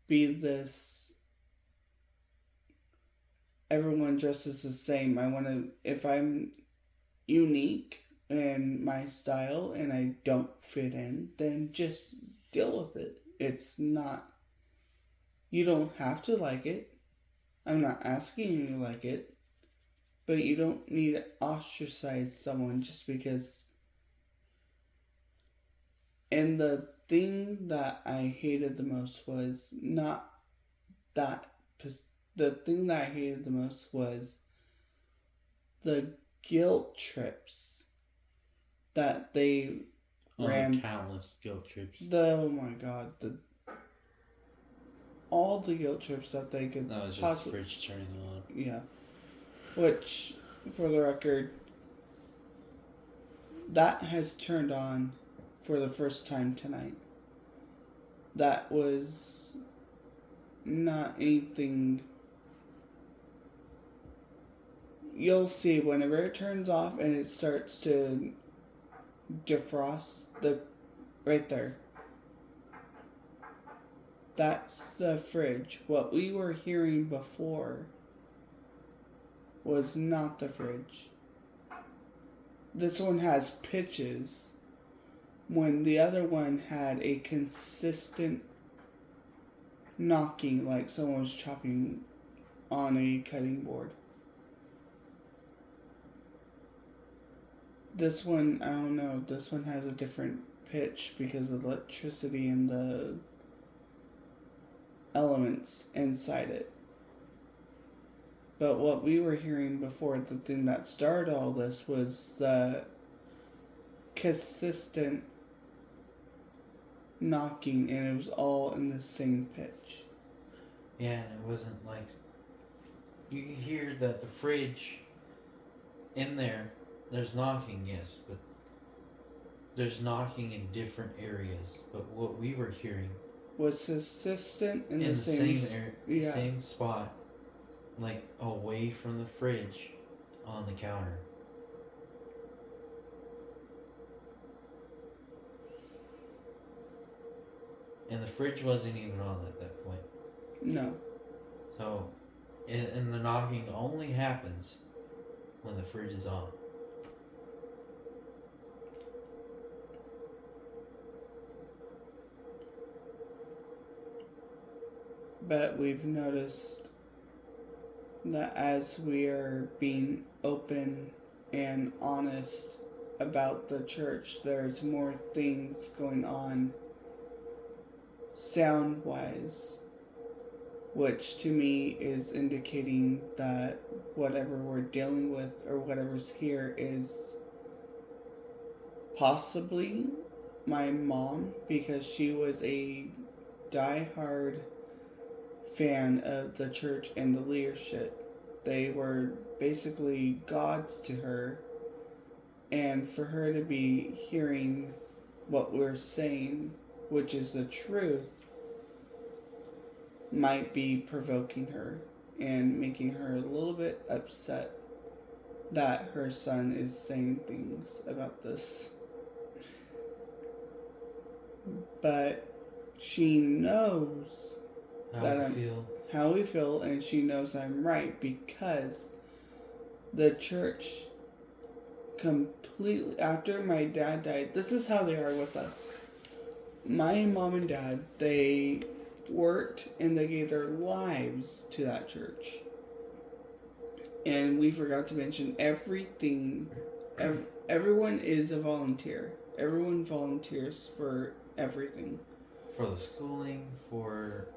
be this, everyone dresses the same. I want to, if I'm unique, and my style and I don't fit in, then just deal with it. It's not, you don't have to like it. I'm not asking you to like it, but you don't need to ostracize someone just because. And the thing that I hated the most was not that. The thing that I hated the most was the guilt trips that they ran. Countless guilt trips. Oh my god, all the guilt trips that they could. That was just the fridge turning on. Yeah, which, for the record, that has turned on for the first time tonight. That was not anything. You'll see whenever it turns off and it starts to defrost right there. That's the fridge. What we were hearing before was not the fridge. This one has pitches, when the other one had a consistent knocking like someone was chopping on a cutting board. This one, I don't know, this one has a different pitch because of the electricity and the elements inside it. But what we were hearing before, the thing that started all this, was the consistent knocking, and it was all in the same pitch. Yeah, and it wasn't like, you could hear that the fridge in there's knocking, yes, but there's knocking in different areas. But what we were hearing was consistent in the same area, same spot, like away from the fridge on the counter. And the fridge wasn't even on at that point. No. So, and the knocking only happens when the fridge is on. But we've noticed that as we are being open and honest about the church, there's more things going on sound wise, which to me is indicating that whatever we're dealing with or whatever's here is possibly my mom, because she was a diehard fan of the church and the leadership. They were basically gods to her, and for her to be hearing what we're saying, which is the truth, might be provoking her and making her a little bit upset that her son is saying things about this. But she knows how we feel, and she knows I'm right, because the church completely, after my dad died, this is how they are with us. My mom and dad, they worked and they gave their lives to that church. And we forgot to mention everything. Everyone is a volunteer. Everyone volunteers for everything. For the schooling, for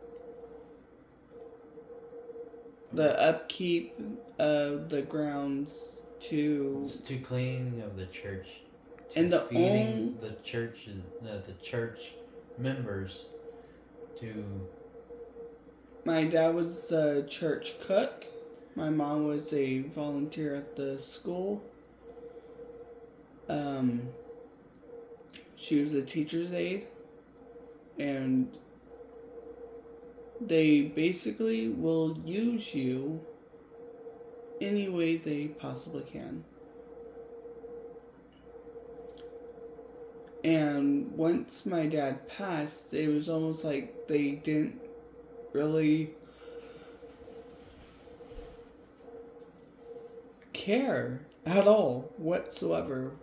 the upkeep of the grounds, to cleaning of the church, to and feeding the church members. To my dad was the church cook. My mom was a volunteer at the school. She was a teacher's aide, and they basically will use you any way they possibly can. And once my dad passed, it was almost like they didn't really care at all whatsoever.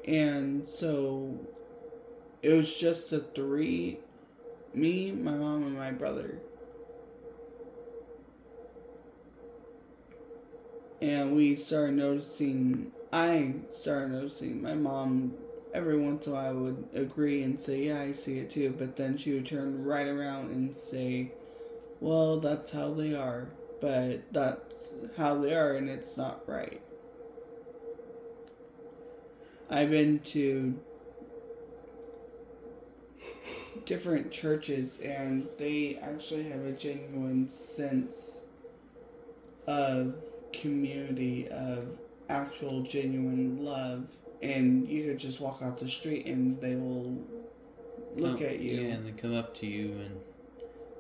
And so it was just the three, me, my mom, and my brother. And I started noticing my mom every once in a while would agree and say, yeah, I see it too. But then she would turn right around and say, well, that's how they are. But that's how they are and it's not right. I've been to different churches and they actually have a genuine sense of community, of actual genuine love, and you could just walk out the street and they will look at you. Yeah, and they come up to you and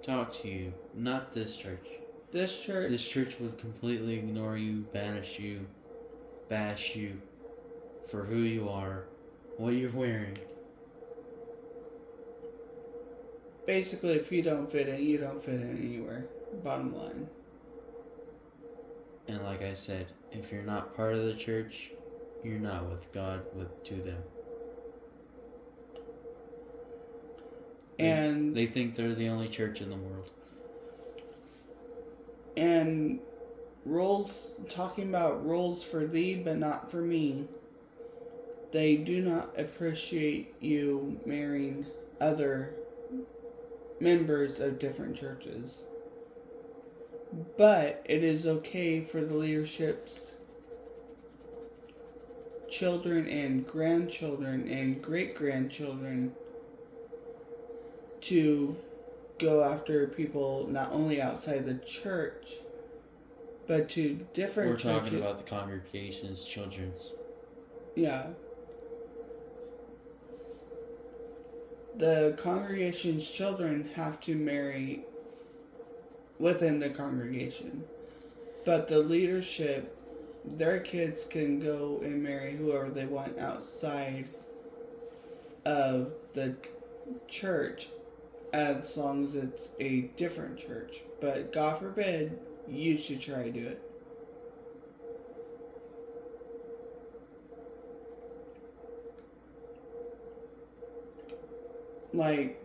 talk to you. Not this church. This church would completely ignore you, banish you, bash you for who you are, what you're wearing. Basically, if you don't fit in, you don't fit in anywhere. Bottom line. And like I said, if you're not part of the church, you're not with God, to them. And they think they're the only church in the world. And talking about rules for thee, but not for me. They do not appreciate you marrying other members of different churches. But it is okay for the leadership's children and grandchildren and great-grandchildren to go after people not only outside the church, but to different We're churches. talking about the congregation's children's. Yeah. The congregation's children have to marry within the congregation. But the leadership, their kids can go and marry whoever they want outside of the church as long as it's a different church. But God forbid, you should try to do it. Like,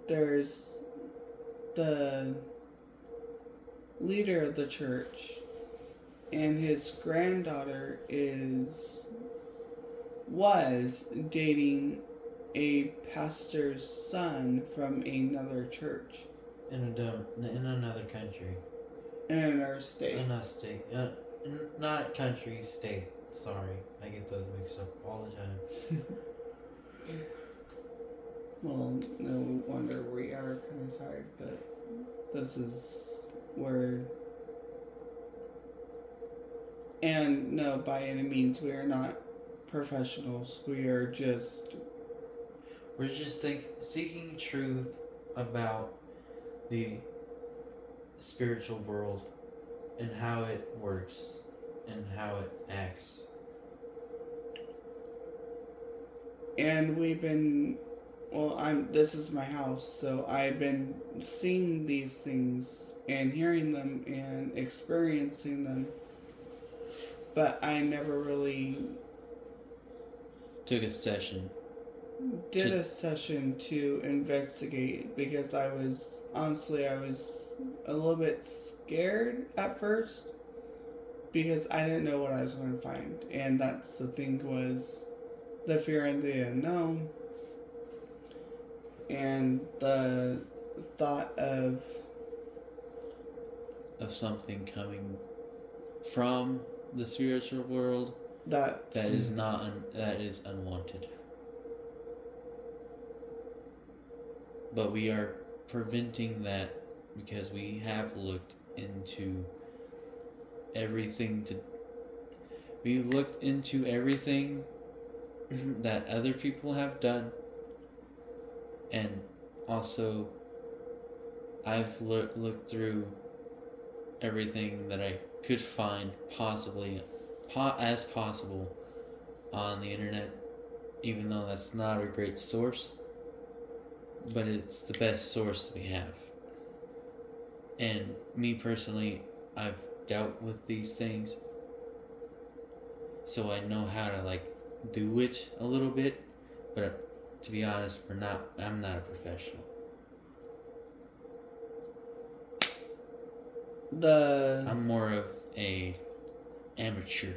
there's the leader of the church, and his granddaughter was dating a pastor's son from another church. In another country. In another state. In a state. Not country, state. Sorry, I get those mixed up all the time. Well, no wonder we are kind of tired, but this is where. And no, by any means, we are not professionals. We're just seeking truth about the spiritual world and how it works and how it acts. And we've been, this is my house, so I've been seeing these things and hearing them and experiencing them, but I never really took a session. Did a session to investigate because I was a little bit scared at first because I didn't know what I was going to find, and that's the thing, was the fear and the unknown and the thought of something coming from the spiritual world that is unwanted. But we are preventing that because we have looked into everything that other people have done, and also I've looked through everything that I could find as possible on the internet, even though that's not a great source, but it's the best source we have. And me personally, I've dealt with these things, so I know how to like do it a little bit. But to be honest, I'm not a professional. I'm more of a amateur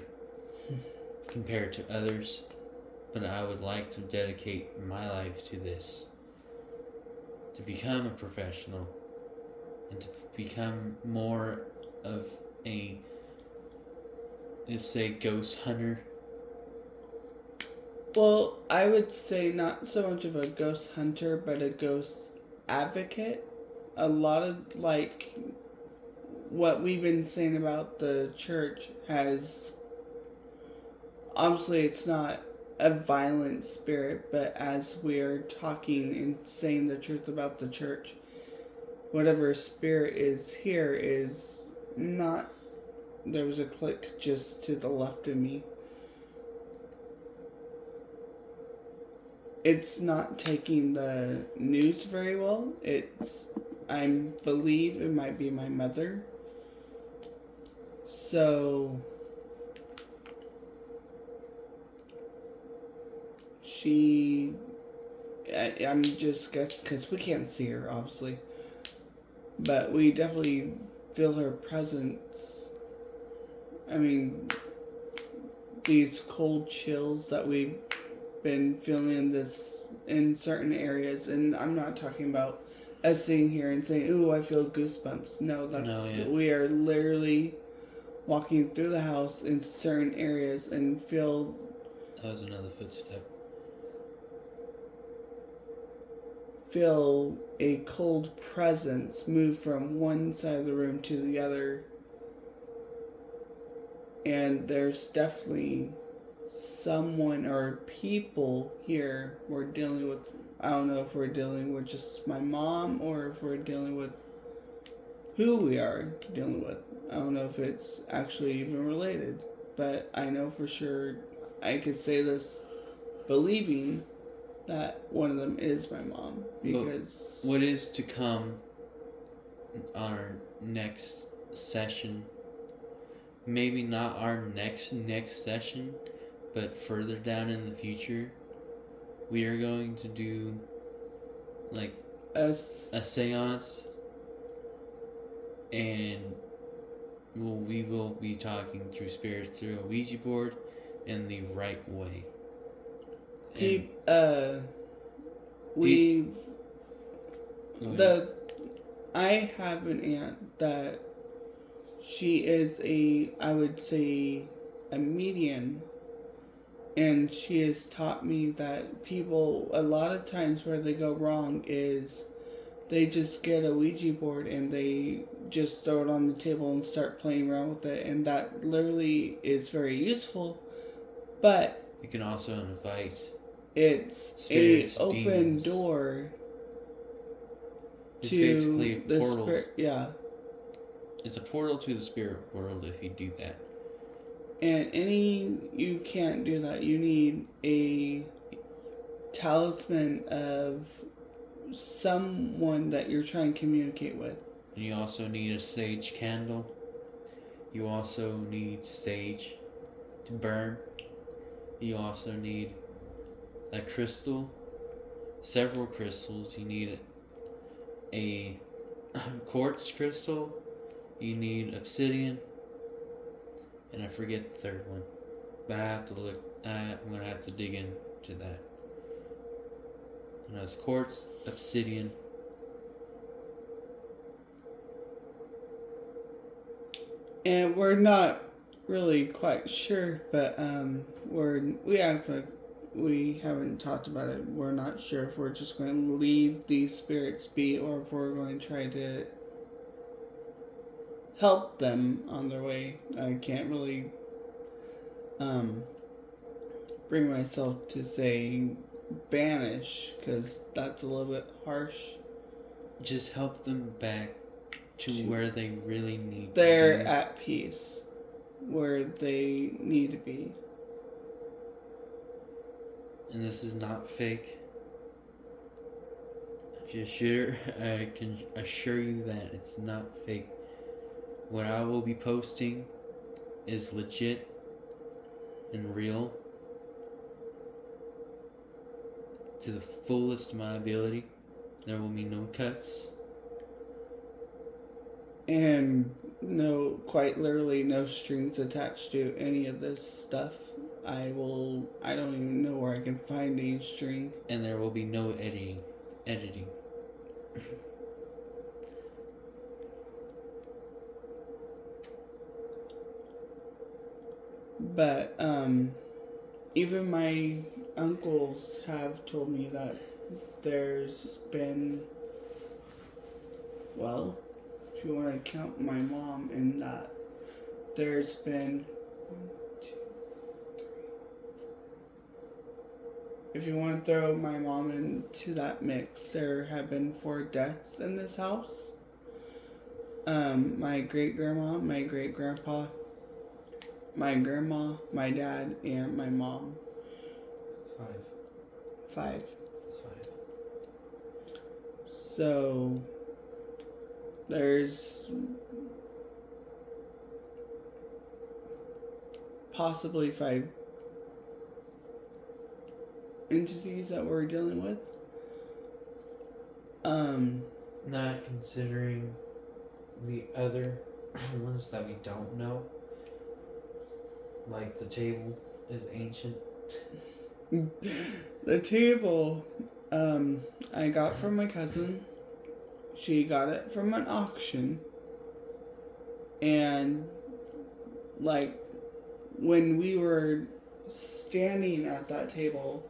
compared to others, but I would like to dedicate my life to this, to become a professional and to become more of a, let's say, ghost hunter. Well, I would say not so much of a ghost hunter, but a ghost advocate. A lot of, like, what we've been saying about the church has, obviously it's not a violent spirit, but as we are talking and saying the truth about the church, whatever spirit is here is not. There was a click just to the left of me. It's not taking the news very well. I believe it might be my mother. So I'm just guessing because we can't see her, obviously, but we definitely feel her presence. I mean, these cold chills that we've been feeling in certain areas, and I'm not talking about us sitting here and saying, "Ooh, I feel goosebumps." No, we are literally walking through the house in certain areas and feel. That was another footstep. Feel a cold presence move from one side of the room to the other, and there's definitely someone or people here we're dealing with. I don't know if we're dealing with just my mom or if we're dealing with who we are dealing with. I don't know if it's actually even related, but I know for sure I could say this believing that one of them is my mom, because what is to come on our next session, maybe not our next session, but further down in the future, we are going to do like a seance, and we will be talking through spirits through a Ouija board in the right way. I have an aunt that she is I would say, a medium, and she has taught me that people, a lot of times where they go wrong is they just get a Ouija board and they just throw it on the table and start playing around with it, and that literally is very useful, but you can also invite spirits, a open demons. Door it's to basically the spirit. Yeah, it's a portal to the spirit world if you do that. And you can't do that. You need a talisman of someone that you're trying to communicate with. And you also need a sage candle. You also need sage to burn. You also need a crystal, several crystals. You need a quartz crystal. You need obsidian. And I forget the third one. But I have to look. I'm going to have to dig into that. And it's quartz, obsidian. And we're not really quite sure, but we haven't talked about it. We're not sure if we're just going to leave these spirits be or if we're going to try to help them on their way. I can't really bring myself to say banish, because that's a little bit harsh. Just help them back to where they really need to be. They're at peace where they need to be. And this is not fake. I can assure you that it's not fake. What I will be posting is legit. and real to the fullest of my ability. There will be no cuts. And no, quite literally, no strings attached to any of this stuff. I don't even know where I can find any string. And there will be no editing. But, even my uncles have told me that there's been, well, if you want to count my mom in that, there's been 1, 2, 3, 4. If you want to throw my mom into that mix, there have been 4 deaths in this house. My great grandma, my great grandpa, my grandma, my dad, and my mom. 5. It's 5. So there's possibly 5 entities that we're dealing with. Not considering the other ones that we don't know. Like the table is ancient. The table, I got from my cousin. She got it from an auction. And, like, when we were standing at that table,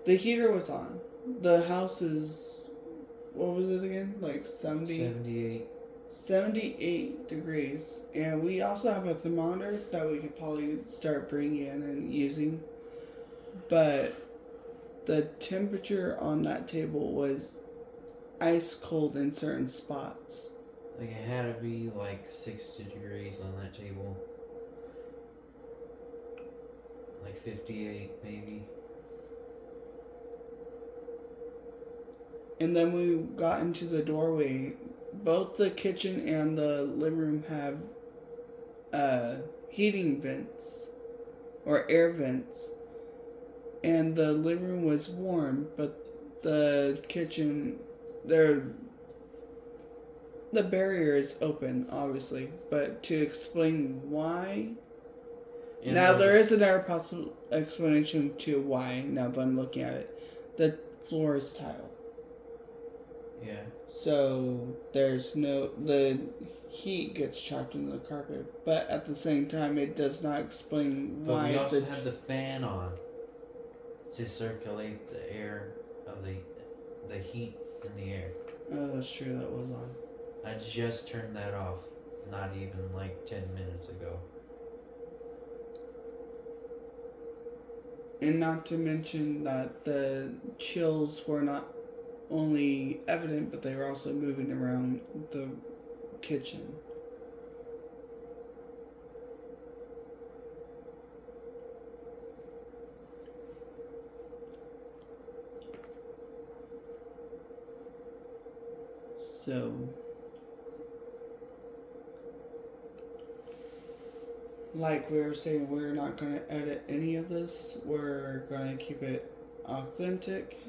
the heater was on. The house is, what was it again? Like 78 degrees. And we also have a thermometer that we could probably start bringing in and using. But the temperature on that table was ice cold in certain spots. Like it had to be like 60 degrees on that table. Like 58 maybe. And then we got into the doorway. Both the kitchen and the living room have heating vents or air vents. And the living room was warm, but the kitchen, the barrier is open, obviously. But to explain why, now there is another possible explanation to why. Now that I'm looking at it, the floor is tile. Yeah. So the heat gets trapped in the carpet, but at the same time, it does not explain why. But we also had the fan on to circulate the air of the heat in the air. Oh, that's true. That was on. I just turned that off, not even like 10 minutes ago. And not to mention that the chills were not only evident, but they were also moving around the kitchen. So, like we were saying, we're not going to edit any of this. We're going to keep it authentic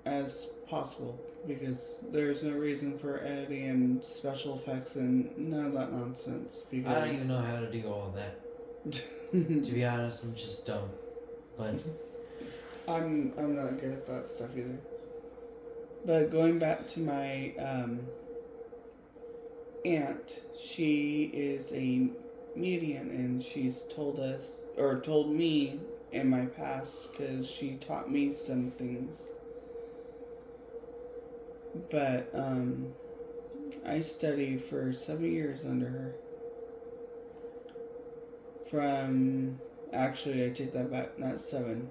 as possible because there's no reason for editing and special effects and none of that nonsense. Because I don't even know how to do all of that. To be honest, I'm just dumb. But I'm not good at that stuff either. But going back to my aunt, she is a medium, and she's told me in my past, because she taught me some things. But I studied for 7 years under her. Actually, I take that back, not 7.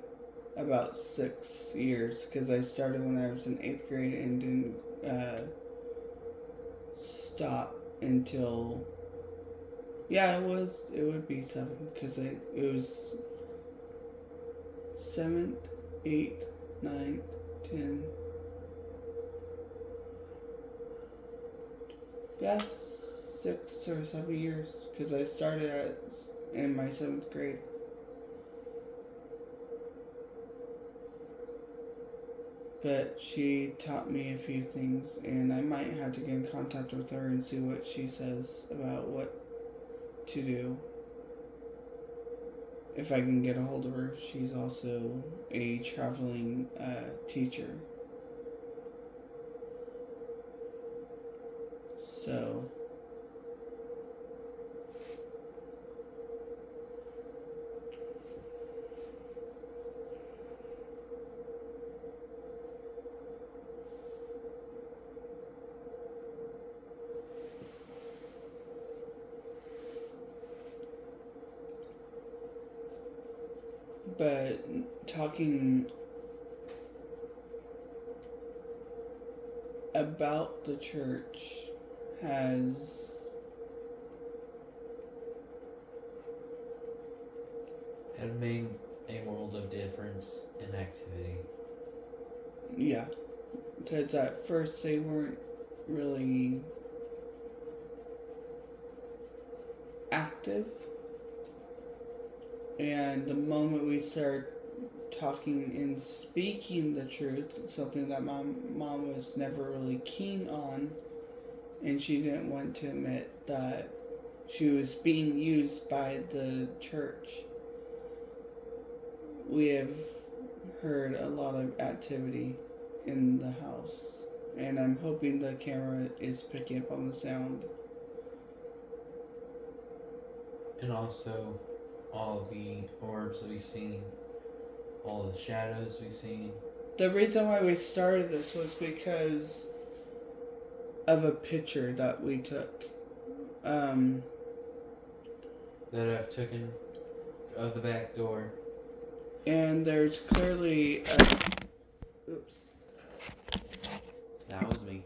About 6 years, because I started when I was in 8th grade and didn't stop until, it would be 7, because it was 7th, 8th, 9th, 10. Yeah, 6 or 7 years, because I started in my 7th grade. but she taught me a few things, and I might have to get in contact with her and see what she says about what to do. If I can get a hold of her. She's also a traveling teacher. So, but talking about the church has made a world of difference in activity. yeah, because at first they weren't really active, and the moment we start talking and speaking the truth, something that my mom was never really keen on, and she didn't want to admit that she was being used by the church. We have heard a lot of activity in the house, and I'm hoping the camera is picking up on the sound. And also, all the orbs we've seen, all the shadows we've seen. The reason why we started this was because of a picture that we took. That I've taken of the back door. And there's clearly oops. That was me.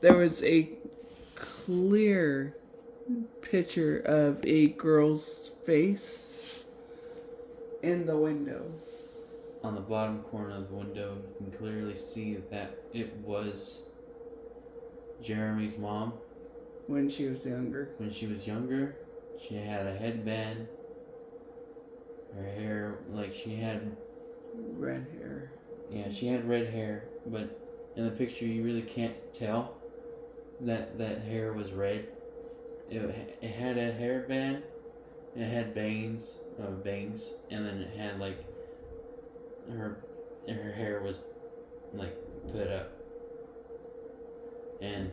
There was a clear picture of a girl's face in the window. On the bottom corner of the window, you can clearly see that it was Jeremy's mom. When she was younger. When she was younger, she had a headband. Her hair, like she had red hair. Yeah, she had red hair, but in the picture you really can't tell that hair was red. It had a hairband, it had bangs, and then it had like her hair was like put up, and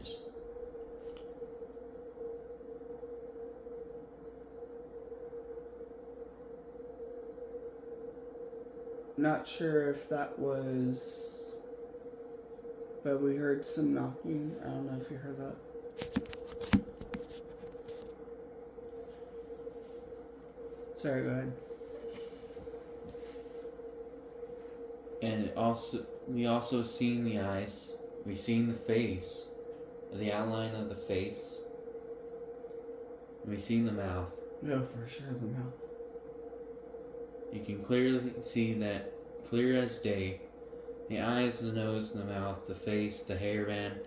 not sure if that was, but we heard some knocking. I don't know if you heard that. Sorry, go ahead. And we also seen the eyes. We seen the face, the outline of the face. And we seen the mouth. No, for sure, the mouth. You can clearly see that, clear as day. The eyes, the nose, the mouth, the face, the hairband,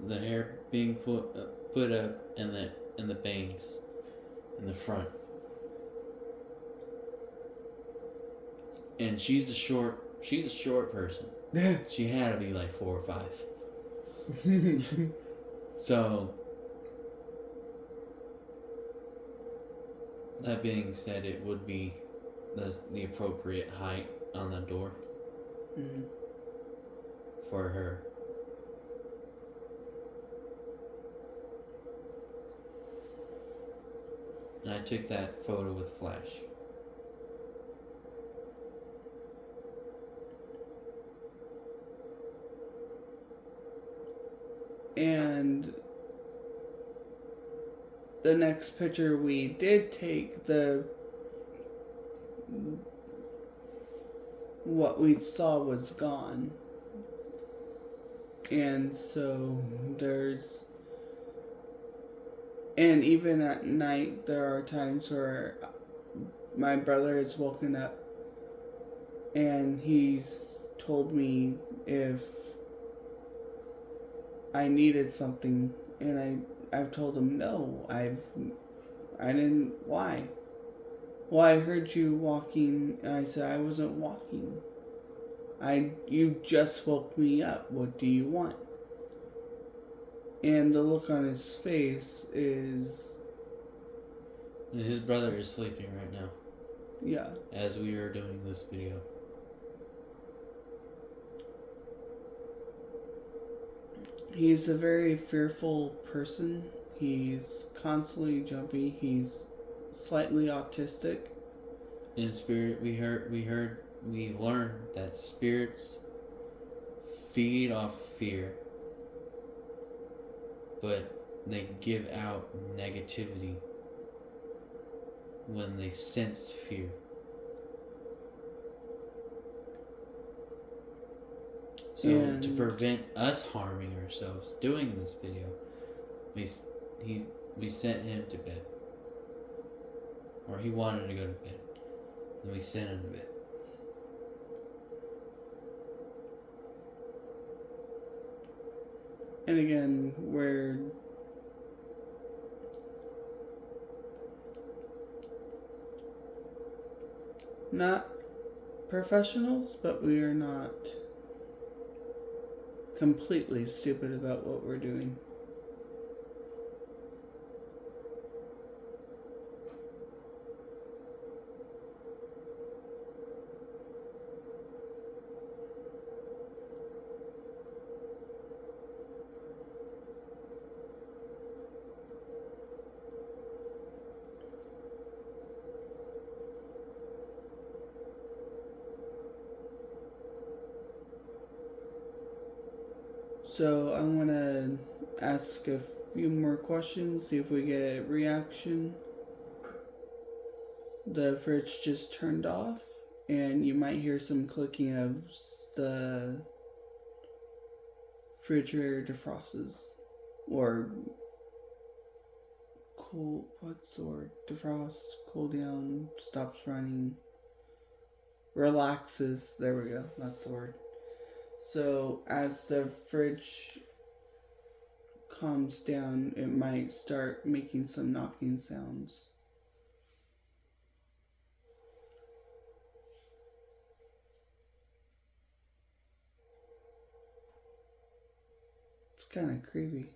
the hair being put up, and the bangs in the front. And she's a short person. She had to be like 4 or 5. So, that being said, it would be the appropriate height on the door for her. And I took that photo with flash. And the next picture we did take, what we saw was gone. And so and even at night there are times where my brother has woken up and he's told me if I needed something, and I've told him no. I didn't. Why? Well, I heard you walking, and I said I wasn't walking. You just woke me up. What do you want? And the look on his face is, And his brother is sleeping right now yeah. as we are doing this video. He's a very fearful person. He's constantly jumpy. He's slightly autistic. In spirit, we learned that spirits feed off fear, but they give out negativity when they sense fear. So And to prevent us harming ourselves doing this video, we sent him to bed, or he wanted to go to bed, and we sent him to bed. and again, we're not professionals, but we are not completely stupid about what we're doing. So I want to ask a few more questions, see if we get a reaction. The fridge just turned off, and you might hear some clicking of the refrigerator defrosts, or cool. What's the word? Defrost, cool down, stops running, relaxes. There we go. That's the word. So as the fridge calms down, it might start making some knocking sounds. It's kind of creepy.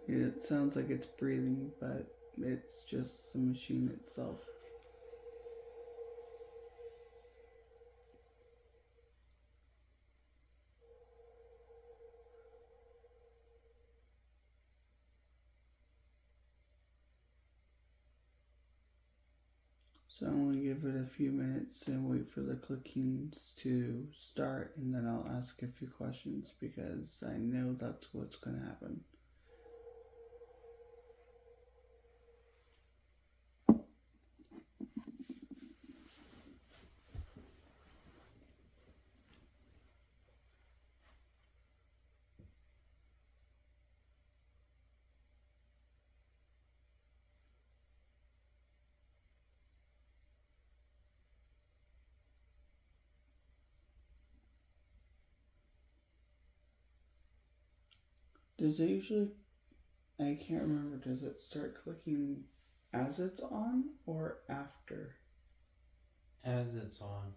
It sounds like it's breathing, but it's just the machine itself. So I'm going to give it a few minutes and wait for the clickings to start, and then I'll ask a few questions because I know that's what's going to happen. Does it usually, I can't remember, does it start clicking as it's on or after? As it's on.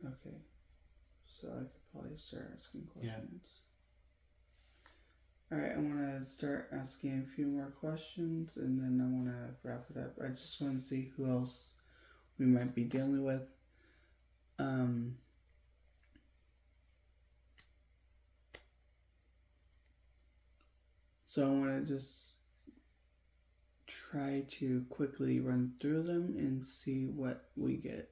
Okay, so I could probably start asking questions. Yeah. Alright, I want to start asking a few more questions, and then I want to wrap it up. I just want to see who else we might be dealing with. So I want to just try to quickly run through them and see what we get.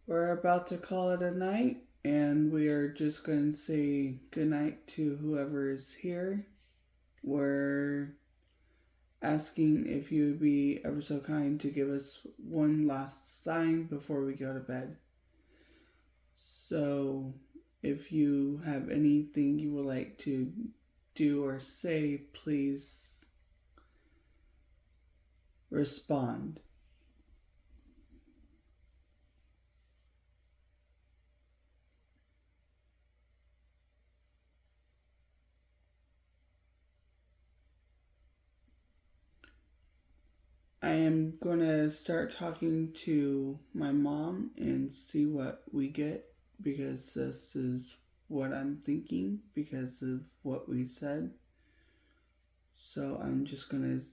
We're about to call it a night, and we are just going to say goodnight to whoever is here. We're asking if you would be ever so kind to give us one last sign before we go to bed. So, if you have anything you would like to do or say, please respond. I am going to start talking to my mom and see what we get, because this is what I'm thinking because of what we said. So I'm just going to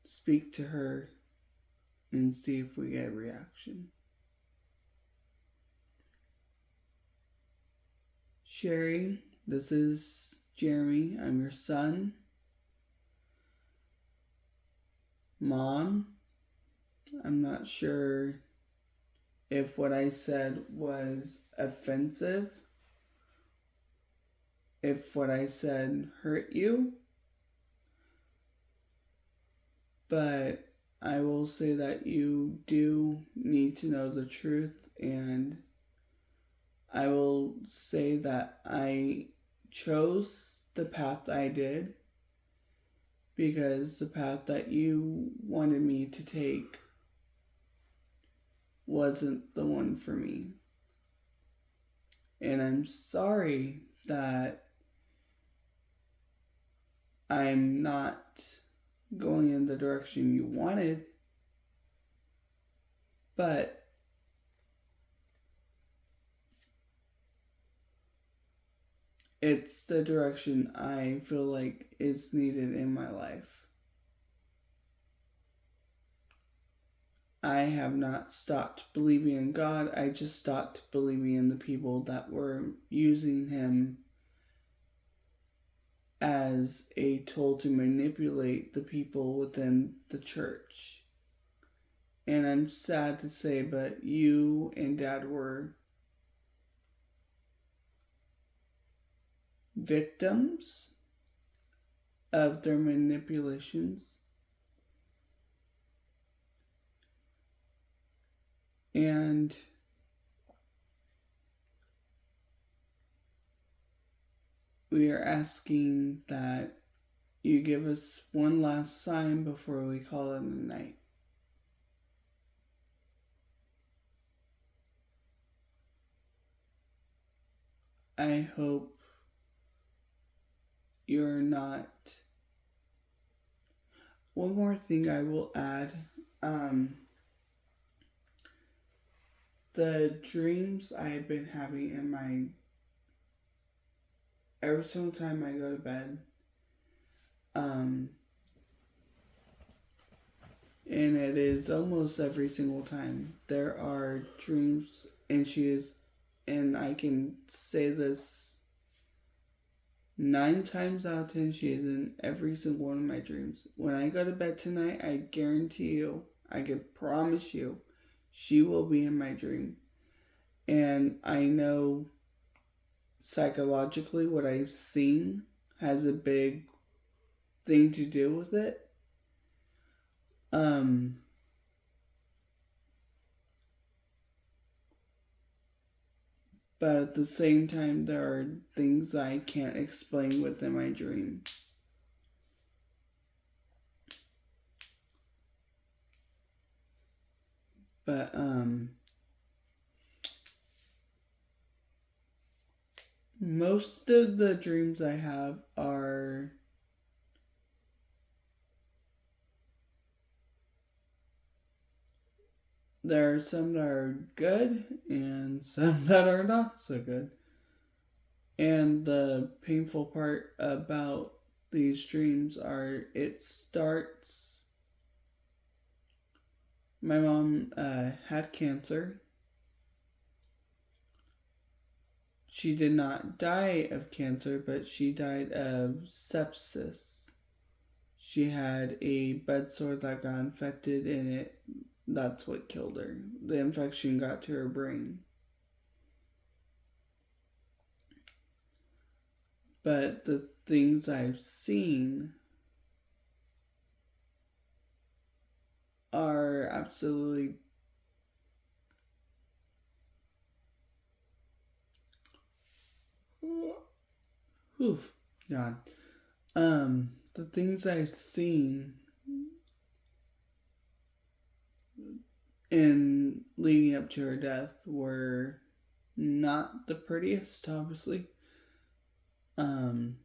speak to her and see if we get a reaction. Sherry, this is Jeremy. I'm your son. Mom, I'm not sure if what I said was offensive, if what I said hurt you, but I will say that you do need to know the truth, and I will say that I chose the path I did because the path that you wanted me to take wasn't the one for me. And I'm sorry that I'm not going in the direction you wanted, but it's the direction I feel like is needed in my life. I have not stopped believing in God. I just stopped believing in the people that were using him as a tool to manipulate the people within the church. And I'm sad to say, but you and Dad were victims of their manipulations. And we are asking that you give us one last sign before we call it a night. I hope you're not. One more thing I will add. The dreams I've been having in my. Every single time I go to bed, and it is almost every single time, there are dreams, and I can say this 9 times out of 10, she is in every single one of my dreams. When I go to bed tonight, I guarantee you, I can promise you, she will be in my dream. And I know psychologically what I've seen has a big thing to do with it. But at the same time, there are things I can't explain within my dream. But most of the dreams I have are there are some that are good and some that are not so good. And the painful part about these dreams are it starts. My mom had cancer. She did not die of cancer, but she died of sepsis. She had a bed sore that got infected, and that's what killed her. The infection got to her brain. But the things I've seen are absolutely God. The things I've seen in leading up to her death were not the prettiest, obviously. Um,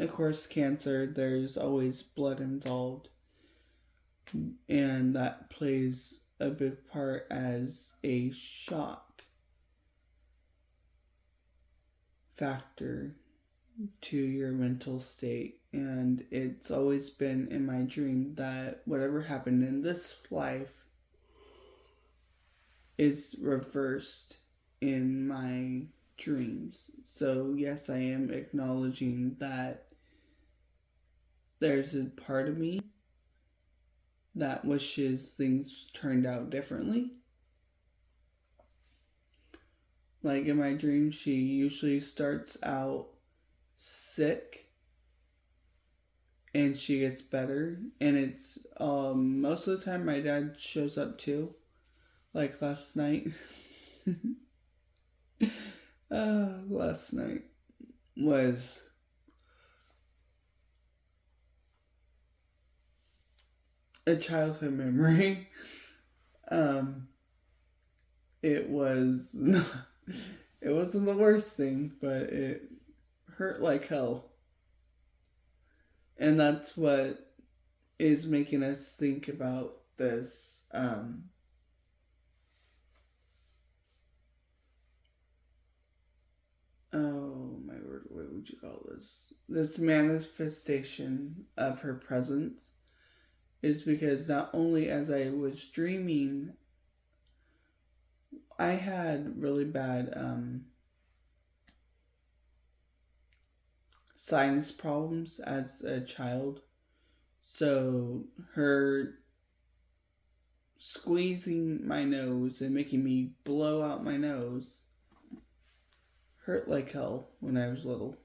of course, cancer, there's always blood involved, and that plays a big part as a shock factor to your mental state. And it's always been in my dream that whatever happened in this life is reversed in my dreams. So, yes, I am acknowledging that there's a part of me that wishes things turned out differently. Like in my dreams, she usually starts out sick and she gets better. And it's most of the time my dad shows up too. Like last night. Last night was a childhood memory. It was it wasn't the worst thing, but it hurt like hell. And that's what is making us think about this oh my word, what would you call this manifestation of her presence is because not only as I was dreaming, I had really bad sinus problems as a child. So her squeezing my nose and making me blow out my nose hurt like hell when I was little.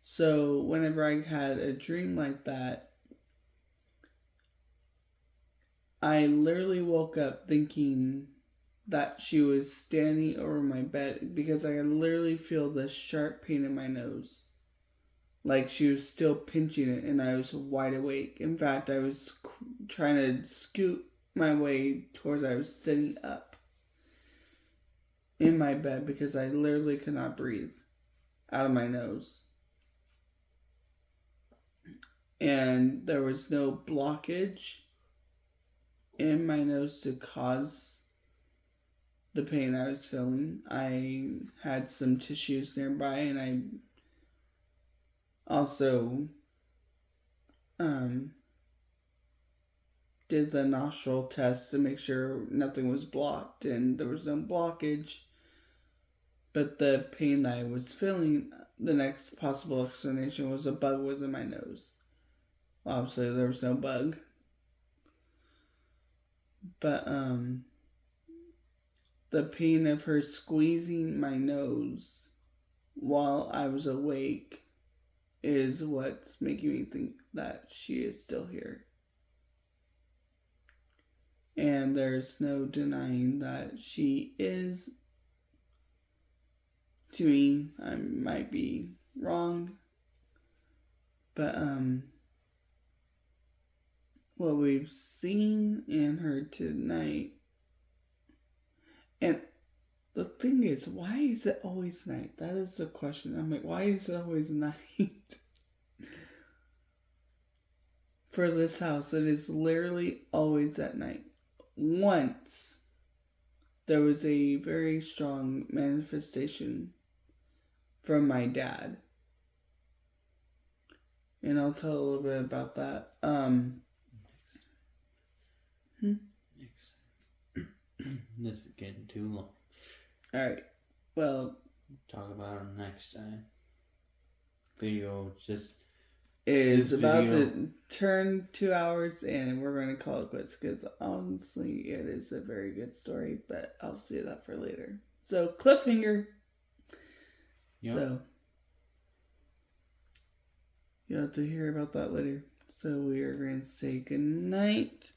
So whenever I had a dream like that, I literally woke up thinking that she was standing over my bed because I could literally feel this sharp pain in my nose. Like she was still pinching it and I was wide awake. In fact, I was trying to scoot my way towards I was sitting up in my bed because I literally could not breathe out of my nose. And there was no blockage in my nose to cause the pain I was feeling. I had some tissues nearby and I also did the nostril test to make sure nothing was blocked and there was no blockage. But the pain that I was feeling, the next possible explanation was a bug was in my nose. Obviously, there was no bug. But the pain of her squeezing my nose while I was awake is what's making me think that she is still here. And there's no denying that she is. To me, I might be wrong, but what we've seen in her tonight, and the thing is, why is it always night? That is the question. I'm like, why is it always night? For this house, it is literally always at night. Once there was a very strong manifestation from my dad. And I'll tell a little bit about that. Next. This is getting too long. Alright. Well, talk about it next time. Video just is about to turn 2 hours and we're going to call it quits because honestly it is a very good story, but I'll save that for later. So cliffhanger. Yep. So you'll have to hear about that later. So we are going to say goodnight.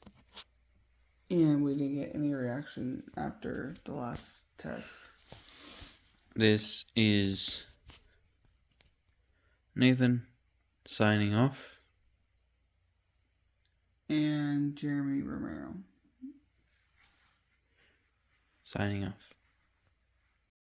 And we didn't get any reaction after the last test. This is Nathan signing off. And Jeremy Romero. signing off.